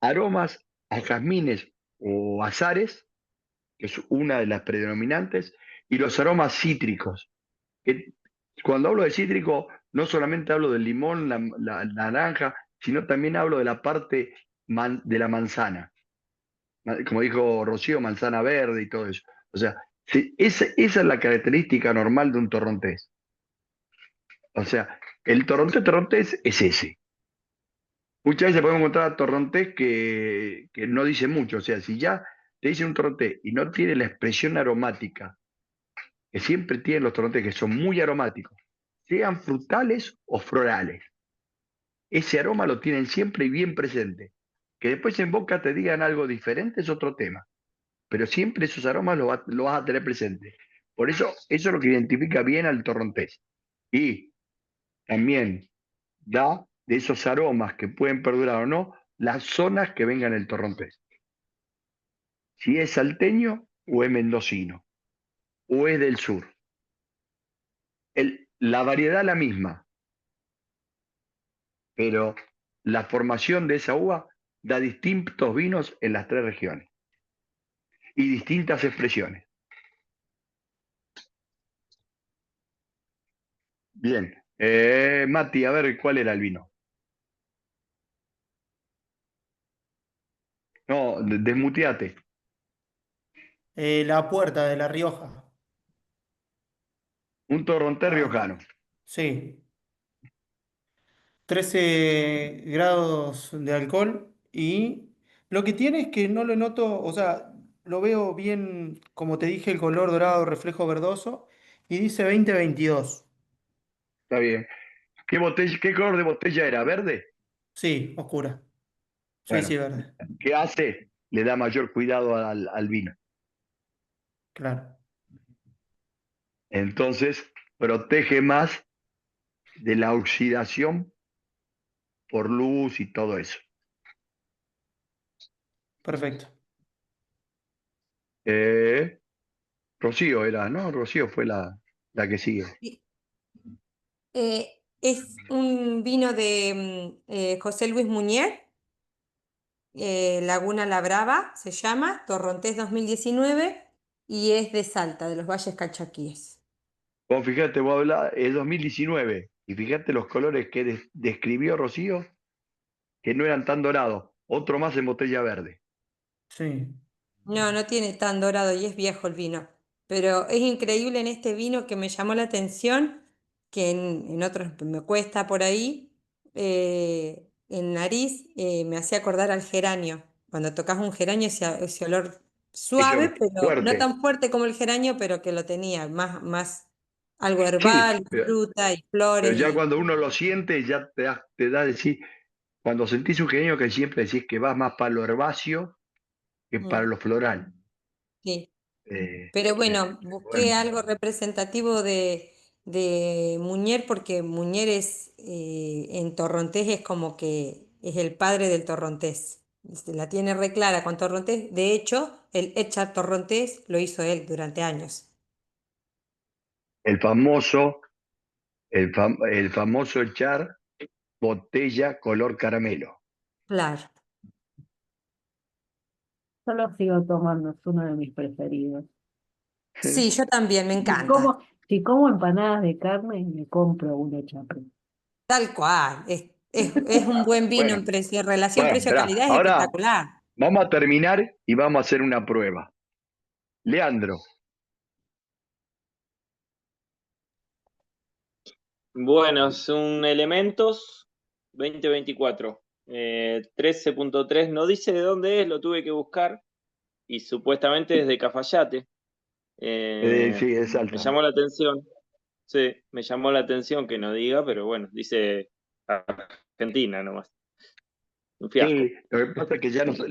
aromas a jazmines o azares, que es una de las predominantes, y los aromas cítricos, que cuando hablo de cítrico, no solamente hablo del limón, la naranja, sino también hablo de la parte de la manzana. Como dijo Rocío, manzana verde y todo eso. O sea, sí, esa es la característica normal de un torrontés. O sea, el torrontés es ese. Muchas veces podemos encontrar torrontés que no dicen mucho. O sea, si ya te dicen un torrontés y no tiene la expresión aromática que siempre tienen los torrontés, que son muy aromáticos, sean frutales o florales. Ese aroma lo tienen siempre y bien presente. Que después en boca te digan algo diferente es otro tema, pero siempre esos aromas lo vas a tener presente. Por eso es lo que identifica bien al torrontés. Y también da de esos aromas que pueden perdurar o no, las zonas que vengan el torrontés. Si es salteño o es mendocino, o es del sur. La variedad la misma, pero la formación de esa uva da distintos vinos en las tres regiones y distintas expresiones. Bien. Mati, a ver cuál era el vino. No, desmuteate. La Puerta de La Rioja. Un torrontés Ah, riojano. sí. 13 grados de alcohol y lo que tiene es que no lo noto, o sea, lo veo bien, como te dije, el color dorado, reflejo verdoso y dice 2022. Está bien. ¿Qué color de botella era? ¿Verde? Sí, oscura. Sí, Bueno, sí, verde. ¿qué hace? Le da mayor cuidado al vino. Claro. Entonces, protege más de la oxidación por luz y todo eso. Perfecto. Eh, Rocío era, ¿no? Rocío fue la que sigue. Y, es un vino de José Luis Muñer, Laguna La Brava se llama, Torrontés 2019 y es de Salta, de los Valles Calchaquíes. Vos fíjate, vos hablás, es 2019, y fíjate los colores que describió Rocío, que no eran tan dorados. Otro más en botella verde. Sí. No, no tiene tan dorado y es viejo el vino. Pero es increíble en este vino que me llamó la atención, que en otros me cuesta por ahí, en nariz me hacía acordar al geranio. Cuando tocas un geranio, ese olor Suave, Eso, pero no fuerte. tan fuerte como el geranio, pero que lo tenía, más algo Sí, herbal, fruta y pero flores ya y cuando uno lo siente, ya te da decir, cuando sentís un genio que siempre decís que vas más para lo herbáceo que para mm, lo floral. sí. Eh, Pero eh, bueno, busqué bueno, algo representativo de Muñer porque Muñer es, en torrontés es como que es el padre del torrontés. La tiene re clara con torrontés. De hecho, el echar torrontés lo hizo él durante años. el famoso, el famoso echar botella color caramelo. Claro. Yo lo sigo tomando, es uno de mis preferidos. Sí, yo también, me Si encanta. como, si como empanadas de carne, me compro una chapre. Tal cual. Es un buen vino Bueno, en precio, relación bueno, esperá. precio-calidad es Ahora espectacular. vamos a terminar y vamos a hacer una prueba. Leandro, Bueno, son elementos 2024. 13.3, no dice de dónde es, lo tuve que buscar y supuestamente es de Cafayate. sí, es Me alta. llamó la atención, sí, me llamó la atención que no diga, pero bueno, dice Argentina nomás. Un fiasco. Sí, lo que pasa es que ya no sé,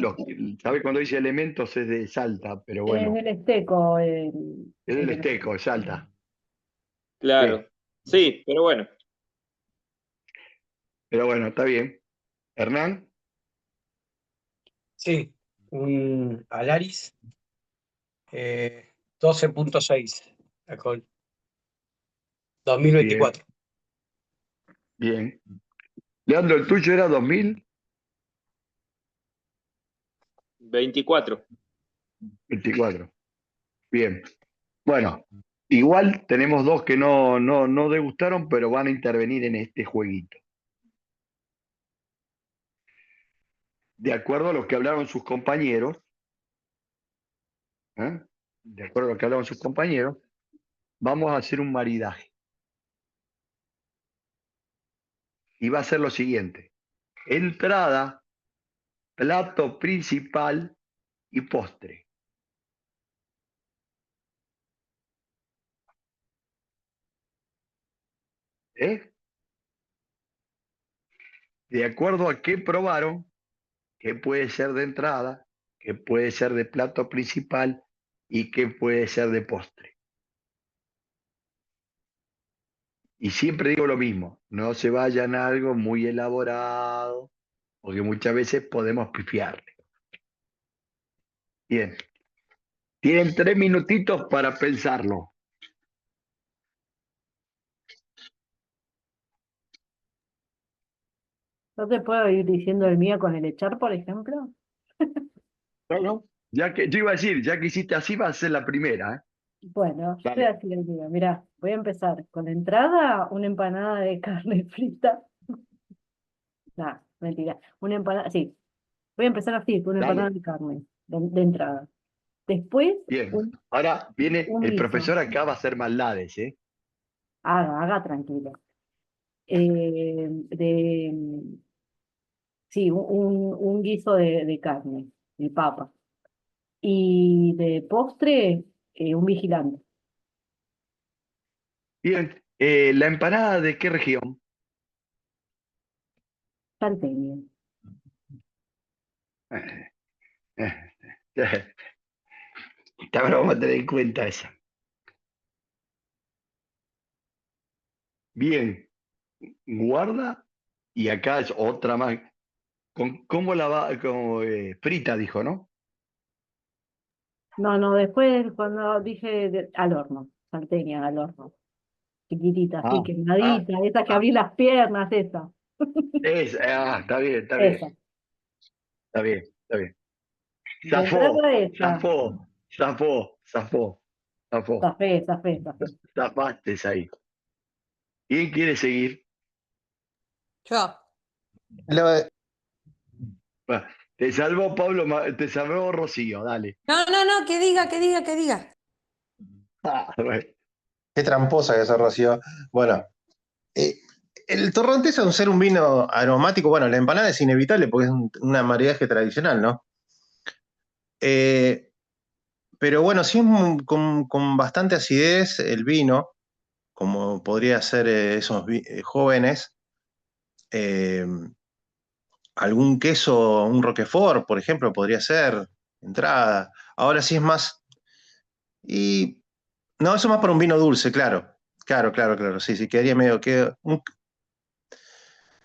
¿sabe cuando dice elementos es de Salta? Pero Es bueno, del Esteco, es el del de la- Esteco, es Salta. Sí, Claro, sí, pero bueno, pero bueno, está bien. Hernán, Sí, un Alaris 12.6 alcohol, bien, 2024. bien. Leandro, ¿el tuyo era 24. 2024? Bien. Bueno, igual tenemos dos que no degustaron, pero van a intervenir en este jueguito. De acuerdo a lo que hablaron sus compañeros, ¿eh? De acuerdo a lo que hablaron sus compañeros, vamos a hacer un maridaje. Y va a ser lo siguiente. Entrada, plato principal y postre. ¿Eh? De acuerdo a qué probaron, qué puede ser de entrada, qué puede ser de plato principal y qué puede ser de postre. Y siempre digo lo mismo, no se vayan a algo muy elaborado, porque muchas veces podemos pifiarle. Bien, tienen 3 minutitos para pensarlo. ¿No te puedo ir diciendo el mío con el echar, por ejemplo? Bueno, ya que yo iba a decir, ya que hiciste así, va a ser la primera, ¿eh? Bueno, yo voy a Dale. decir el mío. Mirá, voy a empezar con la entrada, una empanada de carne frita. No, mentira. Una empanada, sí. Voy a empezar así, con una empanada Dale. de carne, de entrada. Después, Bien. Ahora viene un el guiso. profesor acá va a hacer maldades, ¿eh? Haga tranquilo. De, sí, un guiso de carne, de papa. Y de postre, un vigilante. Bien. ¿La empanada de qué región? Salteño. Eh, eh, Ahora vamos a tener en cuenta esa. Bien. Guarda. Y acá es otra más. ¿Cómo la va? Como, frita, dijo, ¿no? No, no, después cuando dije al horno, salteña al horno. Chiquitita, así, Ah, ah, quemadita, esa que ah. abrí las piernas, esa. Está bien, está bien, Esa. está bien, está bien. De Zafó, entrada esa. zafó, zafó, zafó, zafó. Zafé, zafé, zafé. Zafaste ahí. ¿Quién quiere seguir? Yo. Lo- Va, te salvó Pablo, te salvó Rocío, dale. No, no, no, que diga, que diga, que diga. Bueno. Qué tramposa que sos, Rocío. Bueno, eh, el torrontés, al ser un vino aromático, bueno, la empanada es inevitable porque es una maridaje tradicional, ¿no? Eh, Pero bueno, si es con bastante acidez el vino, como podría ser esos jóvenes, eh, algún queso, un Roquefort, por ejemplo, podría ser entrada. Ahora sí es más. Y no, eso más para un vino dulce, claro. Claro, claro, claro. Sí, sí, quedaría medio que.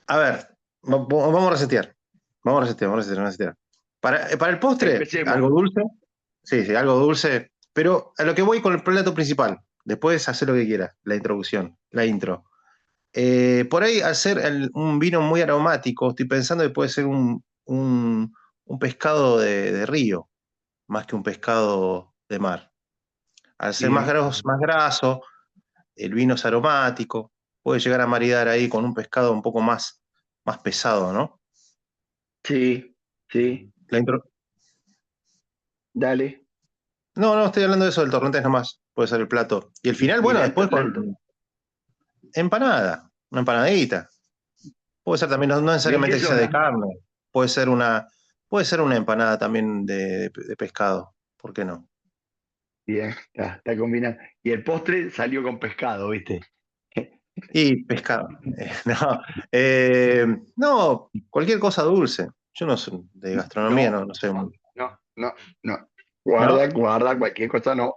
A ver, vamos a resetear. Vamos a resetear, vamos a resetear, vamos a resetear. Para el postre, Empecemos. algo dulce. Sí, sí, algo dulce. Pero a lo que voy con el plato principal. Después hacer lo que quieras, la introducción, la intro. Por ahí, al ser un vino muy aromático, estoy pensando que puede ser un pescado de río, más que un pescado de mar. Al ser Bien. más graso, el vino es aromático, puede llegar a maridar ahí con un pescado un poco más pesado, ¿no? Sí, sí. La intro- Dale. No, no, estoy hablando de eso del torrontés nomás, puede ser el plato. Y el final, Y bueno, después la con empanada, una empanadita. Puede ser también, no, no ¿Y en qué necesariamente que sea de zona? carne, puede ser una empanada también de pescado, ¿por qué no? Bien, está combinado. Y el postre salió con pescado, ¿viste? Y pescado. No, no, cualquier cosa dulce. Yo no soy de gastronomía, No, no, no sé. no. Guarda, ¿No? guarda, cualquier cosa no.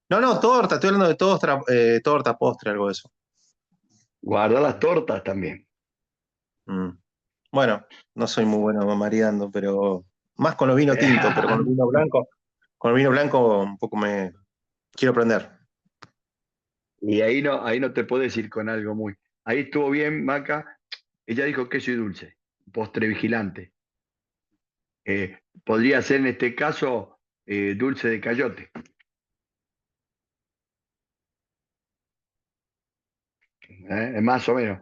No, no, torta, estoy hablando de torta, postre, algo de eso. Guarda las tortas también. Mm. Bueno, no soy muy bueno maridando, pero más con los vinos tintos, pero con el vino blanco un poco me quiero aprender. Y ahí no te puedes ir con algo muy. Ahí estuvo bien, Maca. Ella dijo queso y dulce, postre vigilante. Podría ser en este caso dulce de cayote. Más o menos.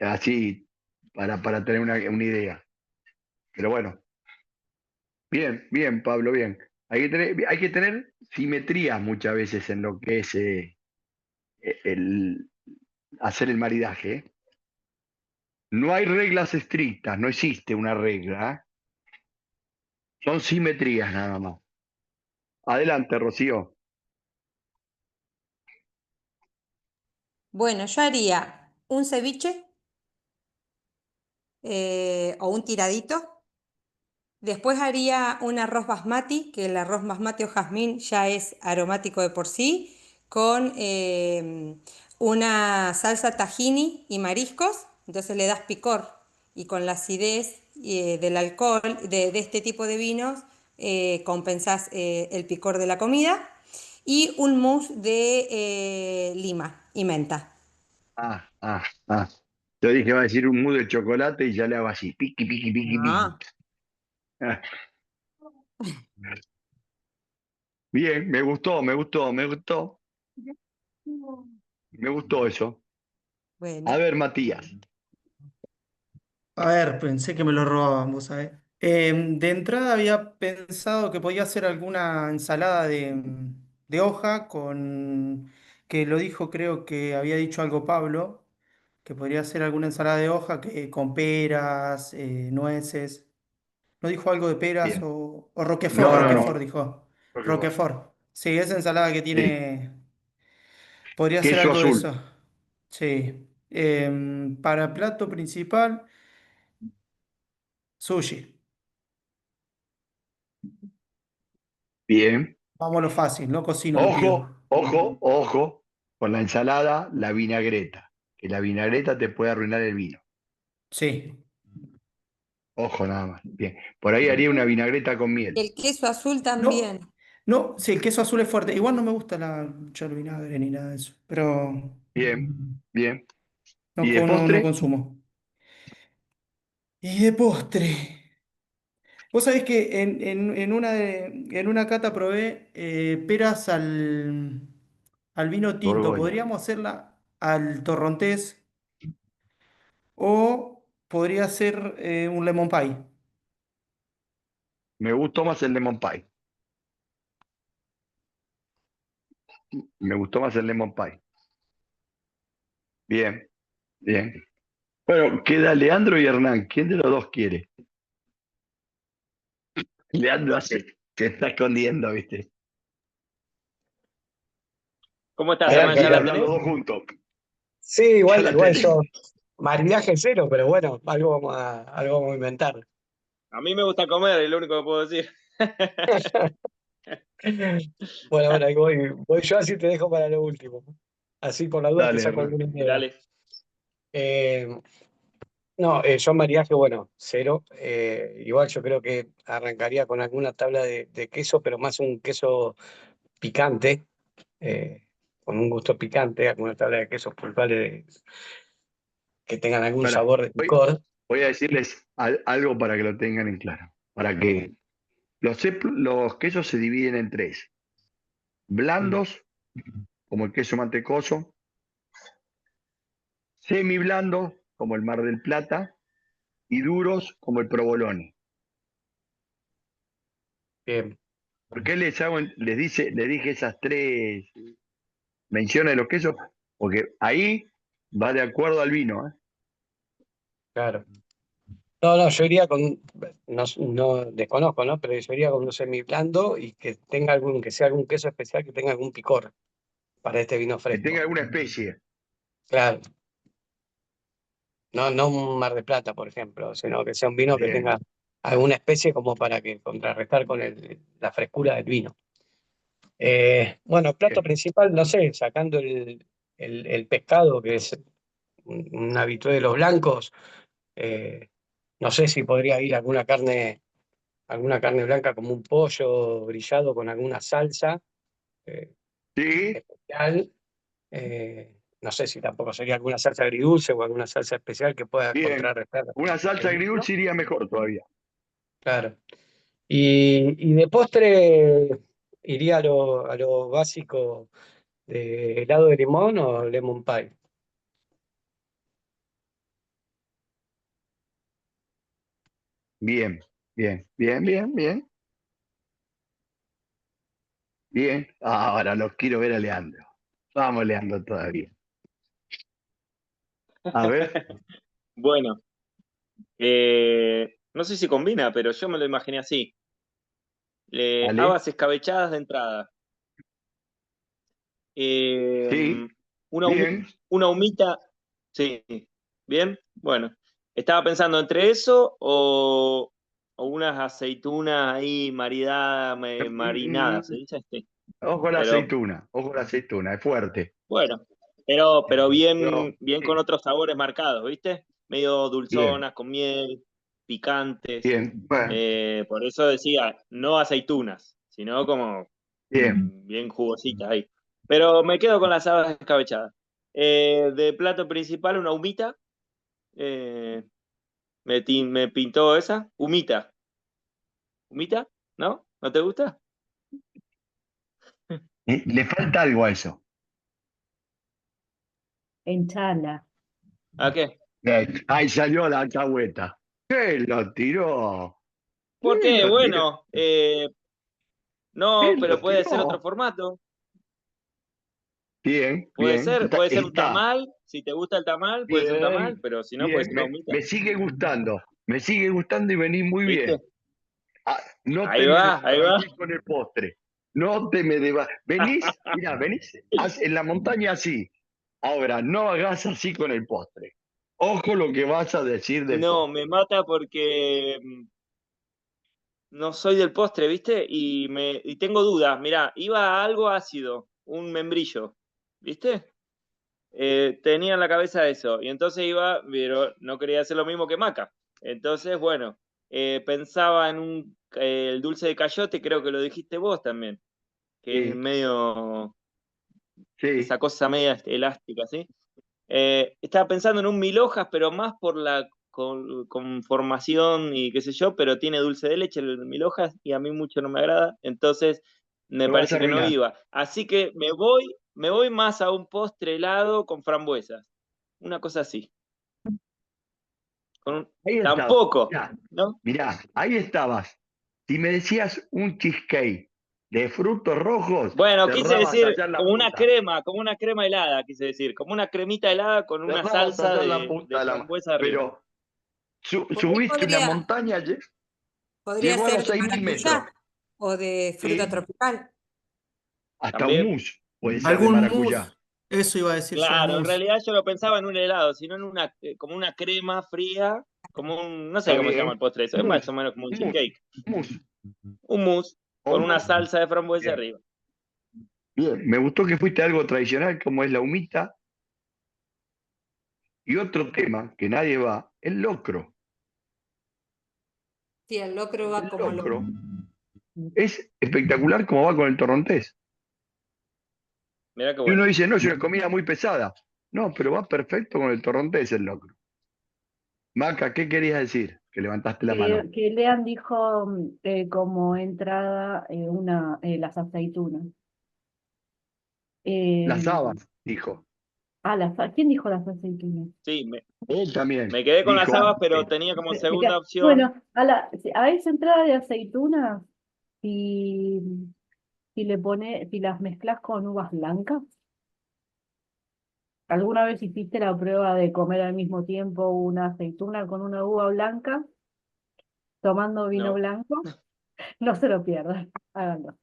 Así, para tener una idea. Pero bueno, bien, bien, Pablo, bien. Hay que tener simetría muchas veces en lo que es el hacer el maridaje. ¿Eh? No hay reglas estrictas, no existe una regla. ¿Eh? Son simetrías nada más. Adelante, Rocío. Bueno, yo haría un ceviche o un tiradito. Después haría un arroz basmati, que el arroz basmati o jazmín ya es aromático de por sí, con una salsa tahini y mariscos, entonces le das picor y con la acidez del alcohol de este tipo de vinos compensás el picor de la comida y un mousse de lima y menta. Ah, ah, ah. Yo dije, va a decir un mousse de chocolate y ya le hago así, piqui, piqui, piqui, piqui. No. Ah, bien, me gustó, me gustó, me gustó, me gustó eso. A Bueno. ver, Matías. A ver, pensé que me lo robaban, vos sabés. De entrada había pensado que podía hacer alguna ensalada de hoja con, que lo dijo, creo que había dicho algo Pablo, que podría hacer alguna ensalada de hoja con peras, nueces. ¿No dijo algo de peras Bien. o Roquefort? No, no, Roquefort no. dijo. Por favor. Roquefort. Sí, esa ensalada que Sí. tiene, podría hacer Queso algo de azul. eso. Sí. Para plato principal, sushi. Bien. Vamos a lo fácil, no cocino, le pido. Ojo, ojo, ojo con la ensalada, la vinagreta. Que la vinagreta te puede arruinar el vino. Sí. Ojo nada más. Bien. Por ahí haría una vinagreta con miel. El queso azul No, también. no, sí, el queso azul es fuerte. Igual no me gusta mucho el vinagre ni nada de eso, pero Bien, bien. no, ¿Y de no postre? consumo. Y de postre. Vos sabés que en una cata probé peras al vino tinto. Borgoña. Podríamos hacerla al torrontés o podría ser un lemon pie. Me gustó más el lemon pie. Me gustó más el lemon pie. Bien, bien. Bueno, queda Leandro y Hernán. ¿Quién de los dos quiere? Leandro hace, se está escondiendo, ¿viste? ¿Cómo estás, Ahí Hernán? Ahí ¿Ya la hablan los tenés? dos juntos. Sí, Ya igual, la igual tenés. yo, maridaje cero, pero bueno, algo vamos a inventar. A mí me gusta comer, es lo único que puedo decir. Bueno, ahí voy yo, así te dejo para lo último. Así por la duda te Dale, saco alguna idea. Dale. No, yo maridaje, bueno, cero. Igual yo creo que arrancaría con alguna tabla de queso, pero más un queso picante, con un gusto picante, alguna tabla de quesos puntuales que tengan algún Para, sabor de voy, picor. voy a decirles algo para que lo tengan en claro. Para que los quesos se dividen en tres. Blandos, como el queso mantecoso, semiblandos, como el Mar del Plata, y duros, como el provolone. Bien, ¿Por qué les dije esas tres menciones de los quesos? Porque ahí va de acuerdo al vino, ¿eh? claro. No, yo iría con, no desconozco, ¿no? Pero yo iría con un semiblando y que tenga que sea algún queso especial que tenga algún picor para este vino Que tenga fresco. alguna especie. Claro. No un Mar de Plata, por ejemplo, sino que sea un vino que Bien, tenga alguna especie como para que contrarrestar con la frescura del vino. Bueno, plato bien. principal, no sé, sacando el pescado, que es un habitué de los blancos, no sé si podría ir alguna carne blanca como un pollo grillado con alguna salsa Sí, especial. No sé si tampoco sería alguna salsa agridulce o alguna salsa especial que pueda bien. contrarrestar Una salsa el vino. agridulce iría mejor todavía. Claro. Y de postre iría a lo básico de helado de limón o lemon pie. Bien, bien, bien, bien, bien, bien. Ahora los quiero ver a Leandro. Vamos, Leandro, todavía. A ver, Bueno, no sé si combina, pero yo me lo imaginé así. dale. Habas escabechadas de entrada. Eh, Sí, una, bien. una humita. Sí, bien. Bueno, estaba pensando entre eso o unas aceitunas ahí maridadas, marinadas, ¿se Mm, dice este? Pero ojo a la aceituna, es fuerte. bueno, pero Pero, bien con sí, otros sabores marcados, ¿viste? Medio bien, dulzonas, con miel, picantes. bien, bueno, Por eso decía, no aceitunas, sino como bien. bien jugositas ahí. Pero me quedo con las habas escabechadas. De plato principal, una humita. eh, me pintó esa. Humita. ¿Humita? ¿No? ¿No te gusta? Le falta algo a eso. Enchala. ¿A qué? Ahí salió la alcahueta. ¿Qué lo tiró? ¿Por ¿Qué qué? lo tiró? Bueno, no, ¿Qué pero lo puede ser otro tiró? formato. Bien, bien. Puede ser un Está. tamal. Si te gusta el tamal, puede ser un tamal, Bien, pero si no, puede bien. ser una humita. Me sigue gustando. Me sigue gustando y venís muy ¿Viste? bien. Ah, no te Ahí me va, ahí va. desbarranques con el postre. No te me venís, mira, venís en la montaña así. Ahora, no hagas así con el postre. Ojo lo que vas a decir del No, me postre. mata porque no soy del postre, ¿viste? Y tengo dudas. Mirá, iba a algo ácido, un membrillo, ¿viste? Tenía en la cabeza eso. Y entonces iba, pero no quería hacer lo mismo que Maca. Entonces, bueno, pensaba en el dulce de cayote, creo que lo dijiste vos también, que es Sí, medio, sí, esa cosa media elástica, ¿sí? Estaba pensando en un mil hojas, pero más por la conformación y qué sé yo, pero tiene dulce de leche el mil hojas y a mí mucho no me agrada, entonces me lo vas a parece que no arruinar. iba. Así que me voy más a un postre helado con frambuesas, una cosa así. Ahí está. Tampoco, Mirá, ¿no? mirá, ahí estabas. Si me decías un cheesecake de frutos rojos, Bueno, quise cerrabas decir allá en la punta. como una crema helada, quise decir, como una cremita helada con una Cerrabas salsa allá en la punta de de la mano. frambuesa arriba. Pero Por ahí subiste una montaña, podría llegó a ser los de 6.000 metros. maracuyá o de fruta ¿Sí? tropical. Hasta un También. mousse. puede ser de Algún maracuyá. mousse, eso iba a decir yo, Claro, en mousse. realidad yo lo pensaba en un helado, sino en una, como una crema fría, como un, no sé Está cómo se llama bien. el postre eso, es más Mousse, o menos como un mousse, cheesecake. mousse. Un mousse O con una mousse. salsa de frambuesa Bien, arriba. bien. Me gustó que fuiste a algo tradicional como es la humita. Y otro tema que nadie va, el locro. Sí, el locro va El como lo... locro es espectacular como va con el torrontés. Mirá qué Y uno bueno. dice, no, es una comida muy pesada. No, pero va perfecto con el torrontés el locro. Maca, ¿qué querías decir? Que levantaste la mano. Que Lean dijo como entrada las aceitunas. Las Eh, habas, dijo. ¿Quién dijo las aceitunas? Sí, Él también me quedé con las dijo, habas, pero tenía como segunda opción. Bueno, a esa entrada de aceitunas, si, si las mezclas con uvas blancas, ¿alguna vez hiciste la prueba de comer al mismo tiempo una aceituna con una uva blanca, tomando vino No. blanco? No se lo pierdan, háganlo.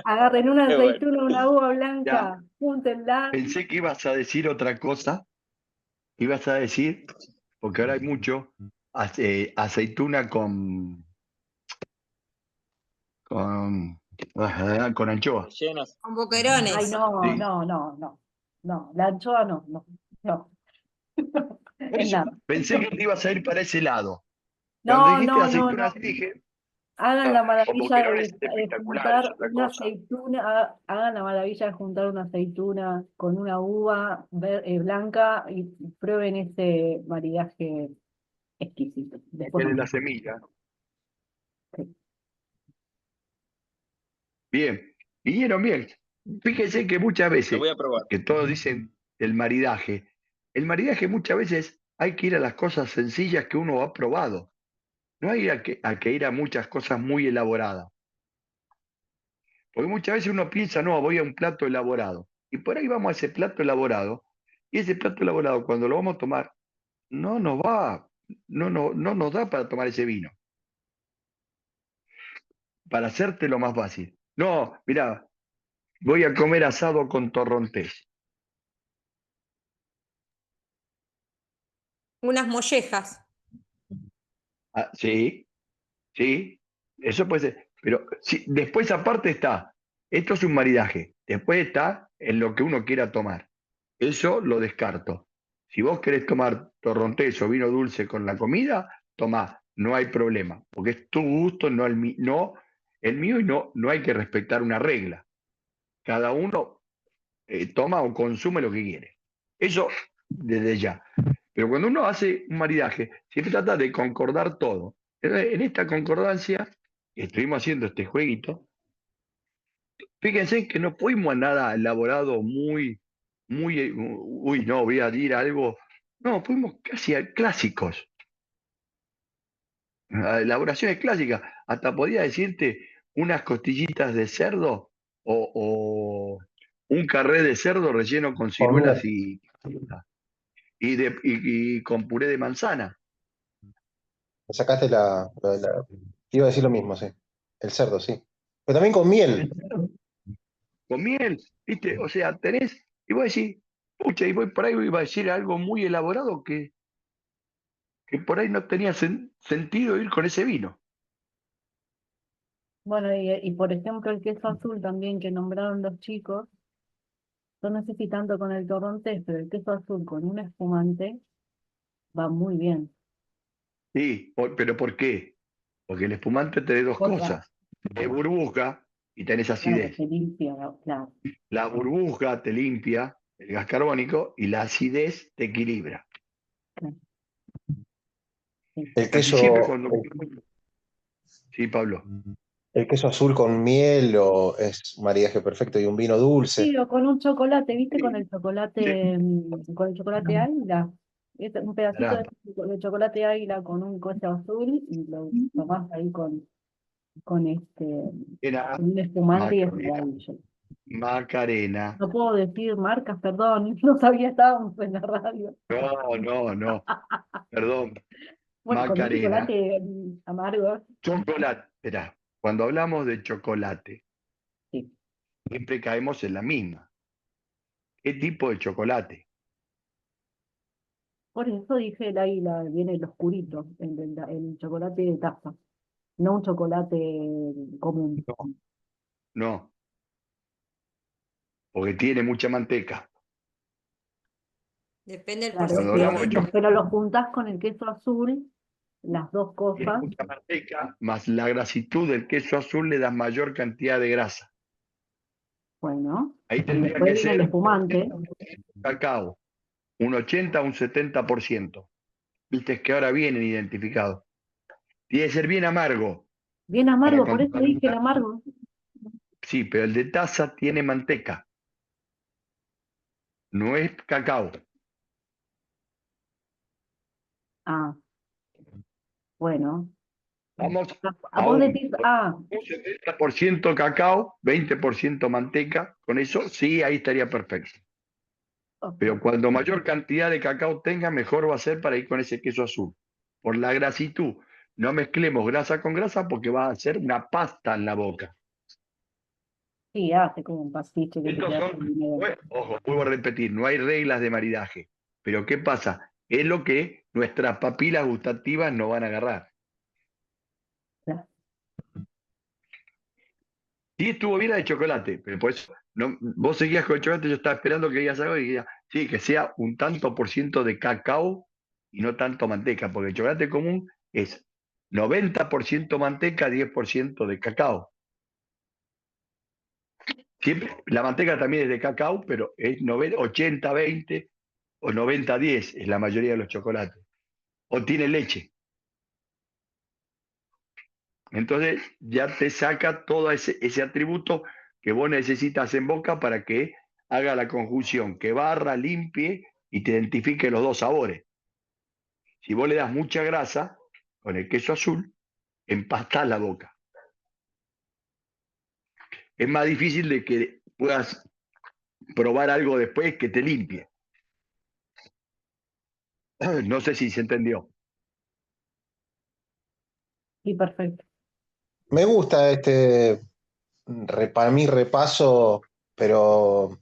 Agarren una Qué bueno. aceituna, una uva ya, blanca, júntenla. pensé que ibas a decir otra cosa. Ibas a decir, porque ahora hay mucho, aceituna con anchoa. Llenas. Con Ay, boquerones. no, Sí. no, no, no. No, la anchoa no, no, no. Por En eso nada. pensé que te ibas a ir para ese lado. Cuando No, dijiste no, no, aceitunas, no. dije, Hagan no, la con maravilla boquerones es de espectacular, es juntar otra una cosa. aceituna, hagan la maravilla de juntar una aceituna con una uva blanca y prueben ese maridaje exquisito. Después Tiene me la dicen. semilla. Sí. Bien, vinieron bien. Fíjense que muchas Lo voy veces, a probar. que todos dicen el maridaje muchas veces hay que ir a las cosas sencillas que uno ha probado. No hay a que ir a muchas cosas muy elaboradas. Porque muchas veces uno piensa, no, voy a un plato elaborado. Y por ahí vamos a ese plato elaborado. Y ese plato elaborado, cuando lo vamos a tomar, no nos va, no nos da para tomar ese vino. Para hacerte lo más fácil. No, mira, voy a comer asado con torrontés. Unas mollejas. Ah, sí, sí, eso puede ser. Pero sí, después aparte está, esto es un maridaje. Después está en lo que uno quiera tomar. Eso lo descarto. Si vos querés tomar torrontés o vino dulce con la comida, tomá, no hay problema, porque es tu gusto, no el mío y no hay que respetar una regla. Cada uno toma o consume lo que quiere. Eso desde ya. Pero cuando uno hace un maridaje, siempre trata de concordar todo. En esta concordancia, estuvimos haciendo este jueguito, fíjense que no fuimos a nada elaborado uy, no, voy a decir algo. No, fuimos casi a clásicos, a elaboraciones clásicas. Hasta podía decirte unas costillitas de cerdo o un carré de cerdo relleno con Con ciruelas miel. y con puré de manzana. Me sacaste iba a decir lo mismo, sí. El cerdo, sí. Pero también con miel. Con miel, ¿viste? O sea, tenés, y vos decís, pucha, y voy por ahí iba a decir algo muy elaborado que por ahí no tenía sentido ir con ese vino. Bueno, y por ejemplo el queso azul también que nombraron los chicos, yo no sé si tanto con el torrontés, pero el queso azul con un espumante va muy bien. Sí, pero ¿por qué? Porque el espumante te da dos Otra, cosas. Es burbuja y tenés claro, acidez. se limpia, claro. La burbuja te limpia el gas carbónico y la acidez te equilibra. Claro, sí. El Casi siempre queso, cuando... Sí, Pablo. el queso azul con miel es un maridaje perfecto y un vino dulce. Sí, o con un chocolate, ¿viste? Sí, sí. Con el chocolate águila. Un pedacito Pará. de chocolate águila con un queso azul y lo tomás ahí Era con un espumante y es Macarena. maravilloso. Macarena. No puedo decir marcas, perdón, no sabía, estábamos en la radio. No. Perdón. Bueno, con un Macarena. chocolate amargo, Chocolate. Esperá, cuando hablamos de chocolate, sí. siempre caemos en la misma. ¿Qué tipo de chocolate? Por eso dije el águila, viene el oscurito, el chocolate de taza, no un chocolate común. No, no, porque tiene mucha manteca. Depende del Claro, Cuando pero, hablamos de chocolate, pero lo juntás con el queso azul, las dos tiene cosas, mucha manteca, más la grasitud del queso azul le da mayor cantidad de grasa. bueno, Ahí y tendría después que viene el ser espumante. cacao, un 80 a un 70%. Viste que ahora vienen identificados. Tiene que ser bien amargo. Bien Para amargo, por eso contar. dije el amargo. Sí, pero el de taza tiene manteca, no es cacao. Ah, bueno. Vamos a Vos un decís, 70% cacao, 20% manteca. Con eso sí, ahí estaría perfecto. Pero ok. cuando mayor cantidad de cacao tenga, mejor va a ser para ir con ese queso azul. Por la grasitud. No mezclemos grasa con grasa porque va a ser una pasta en la boca. Sí, hace como un pastiche que te Estos queda son, combinado. ojo, vuelvo a repetir, no hay reglas de maridaje. Pero ¿qué pasa? Es lo que nuestras papilas gustativas no van a agarrar. Claro. Sí estuvo bien la de chocolate, pero por eso no, vos seguías con el chocolate, yo estaba esperando que digas algo y digas, sí, que sea un tanto por ciento de cacao y no tanto manteca, porque el chocolate común es 90% manteca, 10% de cacao. Siempre, la manteca también es de cacao, pero es 80-20 o 90-10 es la mayoría de los chocolates. O tiene leche. Entonces ya te saca todo ese atributo que vos necesitas en boca para que haga la conjunción, que barra, limpie y te identifique los dos sabores. Si vos le das mucha grasa con el queso azul, empastás la boca. Es más difícil de que puedas probar algo después que te limpie. No sé si se entendió. Sí, perfecto. Me gusta para mí repaso, pero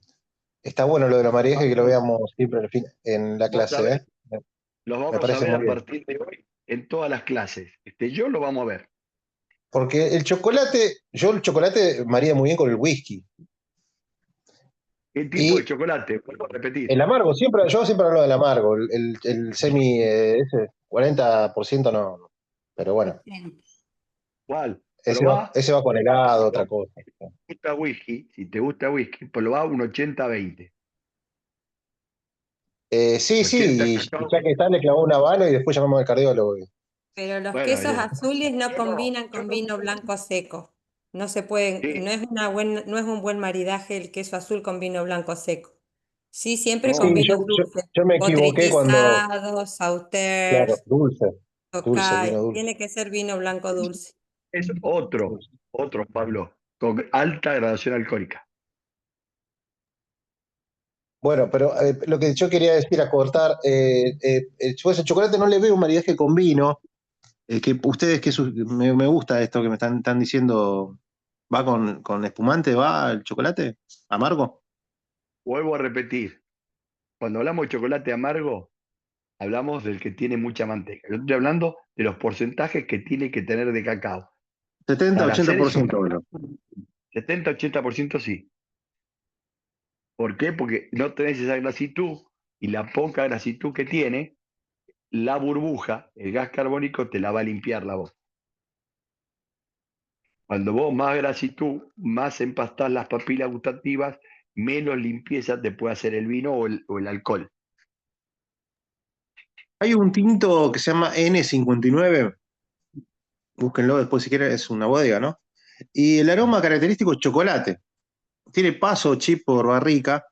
está bueno lo de la maridaje que lo veamos siempre en la Vos clase, sabés, ¿eh? los Me vamos a parece ver muy a bien. partir de hoy en todas las clases. Yo lo vamos a ver. Porque yo el chocolate maría muy bien con el whisky. ¿Qué tipo de Y chocolate? Vuelvo a repetir. el amargo, yo siempre hablo del amargo, el semi, ese 40% no. Pero bueno, ¿Cuál? Probá. ese va con helado, otra cosa. Gusta whisky, si te gusta whisky, pues lo va a un 80-20. Sí, 80 sí, y cacao. ya que está, le clavó un habano y después llamamos al cardiólogo. Pero los Bueno, quesos ya. azules no Yo no, combinan yo con no. vino blanco seco. No se pueden, Sí, no es un buen maridaje el queso azul con vino blanco seco. Sí, siempre Sí, con no. vinos dulces, yo me equivoqué cuando, botritizados, claro, sauters, dulce, tocay. vino dulce. Tiene que ser vino blanco dulce. Es otro, Pablo, con alta graduación alcohólica. Bueno, pero lo que yo quería decir, acortar, yo ese chocolate no le veo un maridaje con vino, que ustedes, me gusta esto que me están diciendo, ¿va con espumante, va el chocolate amargo? Vuelvo a repetir, cuando hablamos de chocolate amargo, hablamos del que tiene mucha manteca. Yo estoy hablando de los porcentajes que tiene que tener de cacao. 70, Para hacer esos 80%, bro. 70-80% sí. ¿Por qué? Porque no tenés esa grasitud y la poca grasitud que tiene, la burbuja, el gas carbónico, te la va a limpiar la voz. Cuando vos más grasitud, más empastás las papilas gustativas, menos limpieza te puede hacer el vino o el alcohol. Hay un tinto que se llama N59, búsquenlo después si quieren, es una bodega, ¿no? Y el aroma característico es chocolate. Tiene paso, chip por barrica,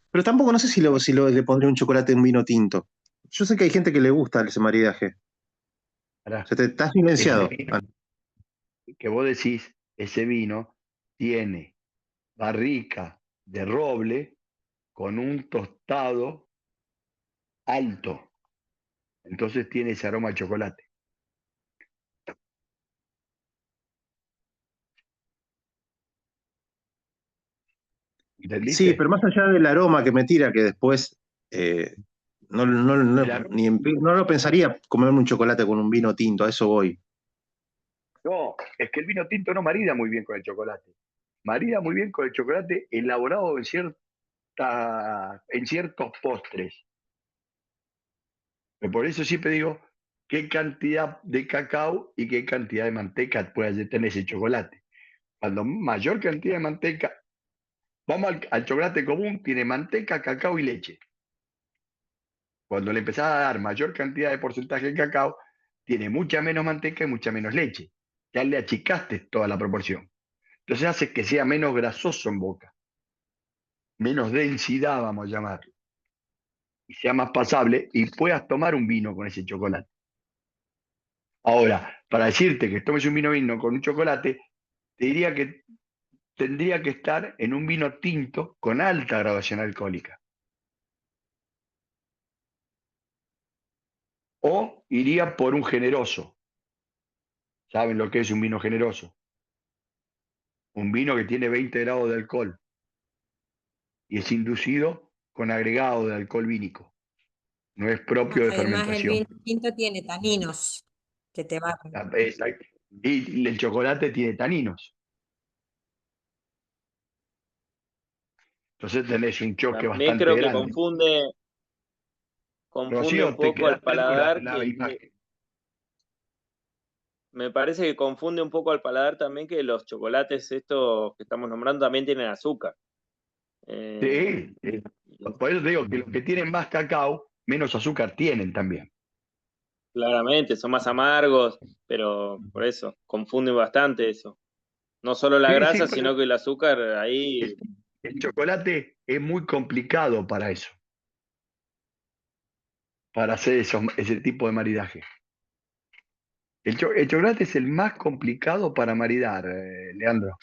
pero tampoco no sé si le pondría un chocolate en vino tinto. Yo sé que hay gente que le gusta ese maridaje. O Pará. sea, te estás Ese silenciado. vino que vos decís, ese vino tiene barrica de roble con un tostado alto. Entonces tiene ese aroma a chocolate. Sí, ¿Entendiste? pero más allá del aroma que me tira, que después no lo pensaría comerme un chocolate con un vino tinto, a eso voy. No, es que el vino tinto no marida muy bien con el chocolate. Marida muy bien con el chocolate elaborado en ciertos postres. Por eso siempre digo qué cantidad de cacao y qué cantidad de manteca puede tener ese chocolate. Cuando mayor cantidad de manteca, vamos al chocolate común, tiene manteca, cacao y leche. Cuando le empezás a dar mayor cantidad de porcentaje de cacao, tiene mucha menos manteca y mucha menos leche. Ya le achicaste toda la proporción. Entonces hace que sea menos grasoso en boca, menos densidad, vamos a llamarlo, y sea más pasable y puedas tomar un vino con ese chocolate. Ahora, para decirte que tomes un vino con un chocolate, te diría que tendría que estar en un vino tinto con alta graduación alcohólica. O iría por un generoso. ¿Saben lo que es un vino generoso? Un vino que tiene 20 grados de alcohol y es inducido con agregado de alcohol vínico. No es propio de Además, el vino fermentación. tinto tiene taninos que te barren. Exacto. Y el chocolate tiene taninos. Entonces tenés un choque También bastante creo que grande. confunde un Rocío, te poco al quedaste lejos paladar, la imagen. me parece que confunde un poco al paladar también que los chocolates estos que estamos nombrando también tienen azúcar. Eh, Sí, por eso te digo que los que tienen más cacao, menos azúcar tienen también. Claramente, son más amargos, pero por eso, confunde bastante eso. No solo la Sí, sí, grasa, por eso sino que el azúcar el, ahí. el chocolate es muy complicado para eso, para hacer ese tipo de maridaje. El chocolate es el más complicado para maridar, Leandro.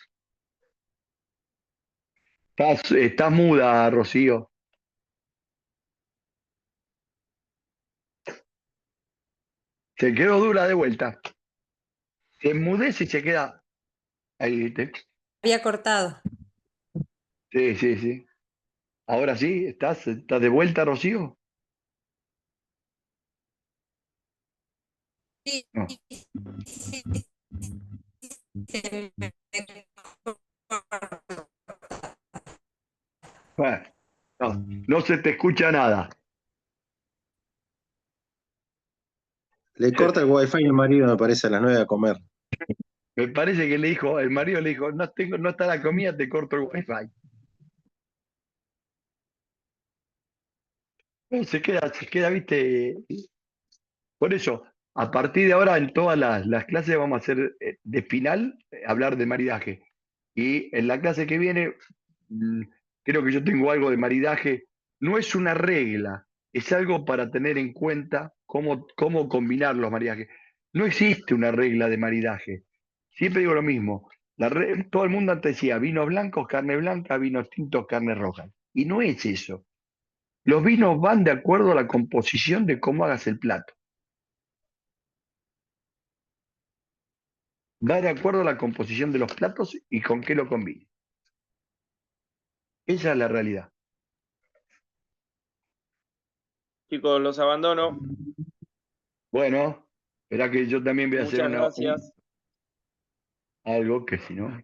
Estás muda, Rocío. Se quedó dura de vuelta. Se enmudece y se queda ahí, ¿viste? Había cortado. Sí, sí, sí. Ahora sí, ¿estás de vuelta, Rocío? Sí, No. sí, sí. Bueno, no se te escucha nada. Le corta el wifi al marido, me parece, a las 9 a comer. Me parece que el marido le dijo, no está la comida, te corto el wifi. Se queda, viste. Por eso, a partir de ahora, en todas las clases vamos a hacer de final, hablar de maridaje. Y en la clase que viene, mm, creo que yo tengo algo de maridaje. No es una regla, es algo para tener en cuenta cómo combinar los maridajes. No existe una regla de maridaje. Siempre digo lo mismo. Todo el mundo antes decía vinos blancos, carne blanca, vinos tintos, carne roja. Y no es eso. Los vinos van de acuerdo a la composición de cómo hagas el plato. Va de acuerdo a la composición de los platos y con qué lo combines. Esa es la realidad. Chicos, los abandono. Bueno, verá que yo también voy a hacer Muchas gracias. algo que si no.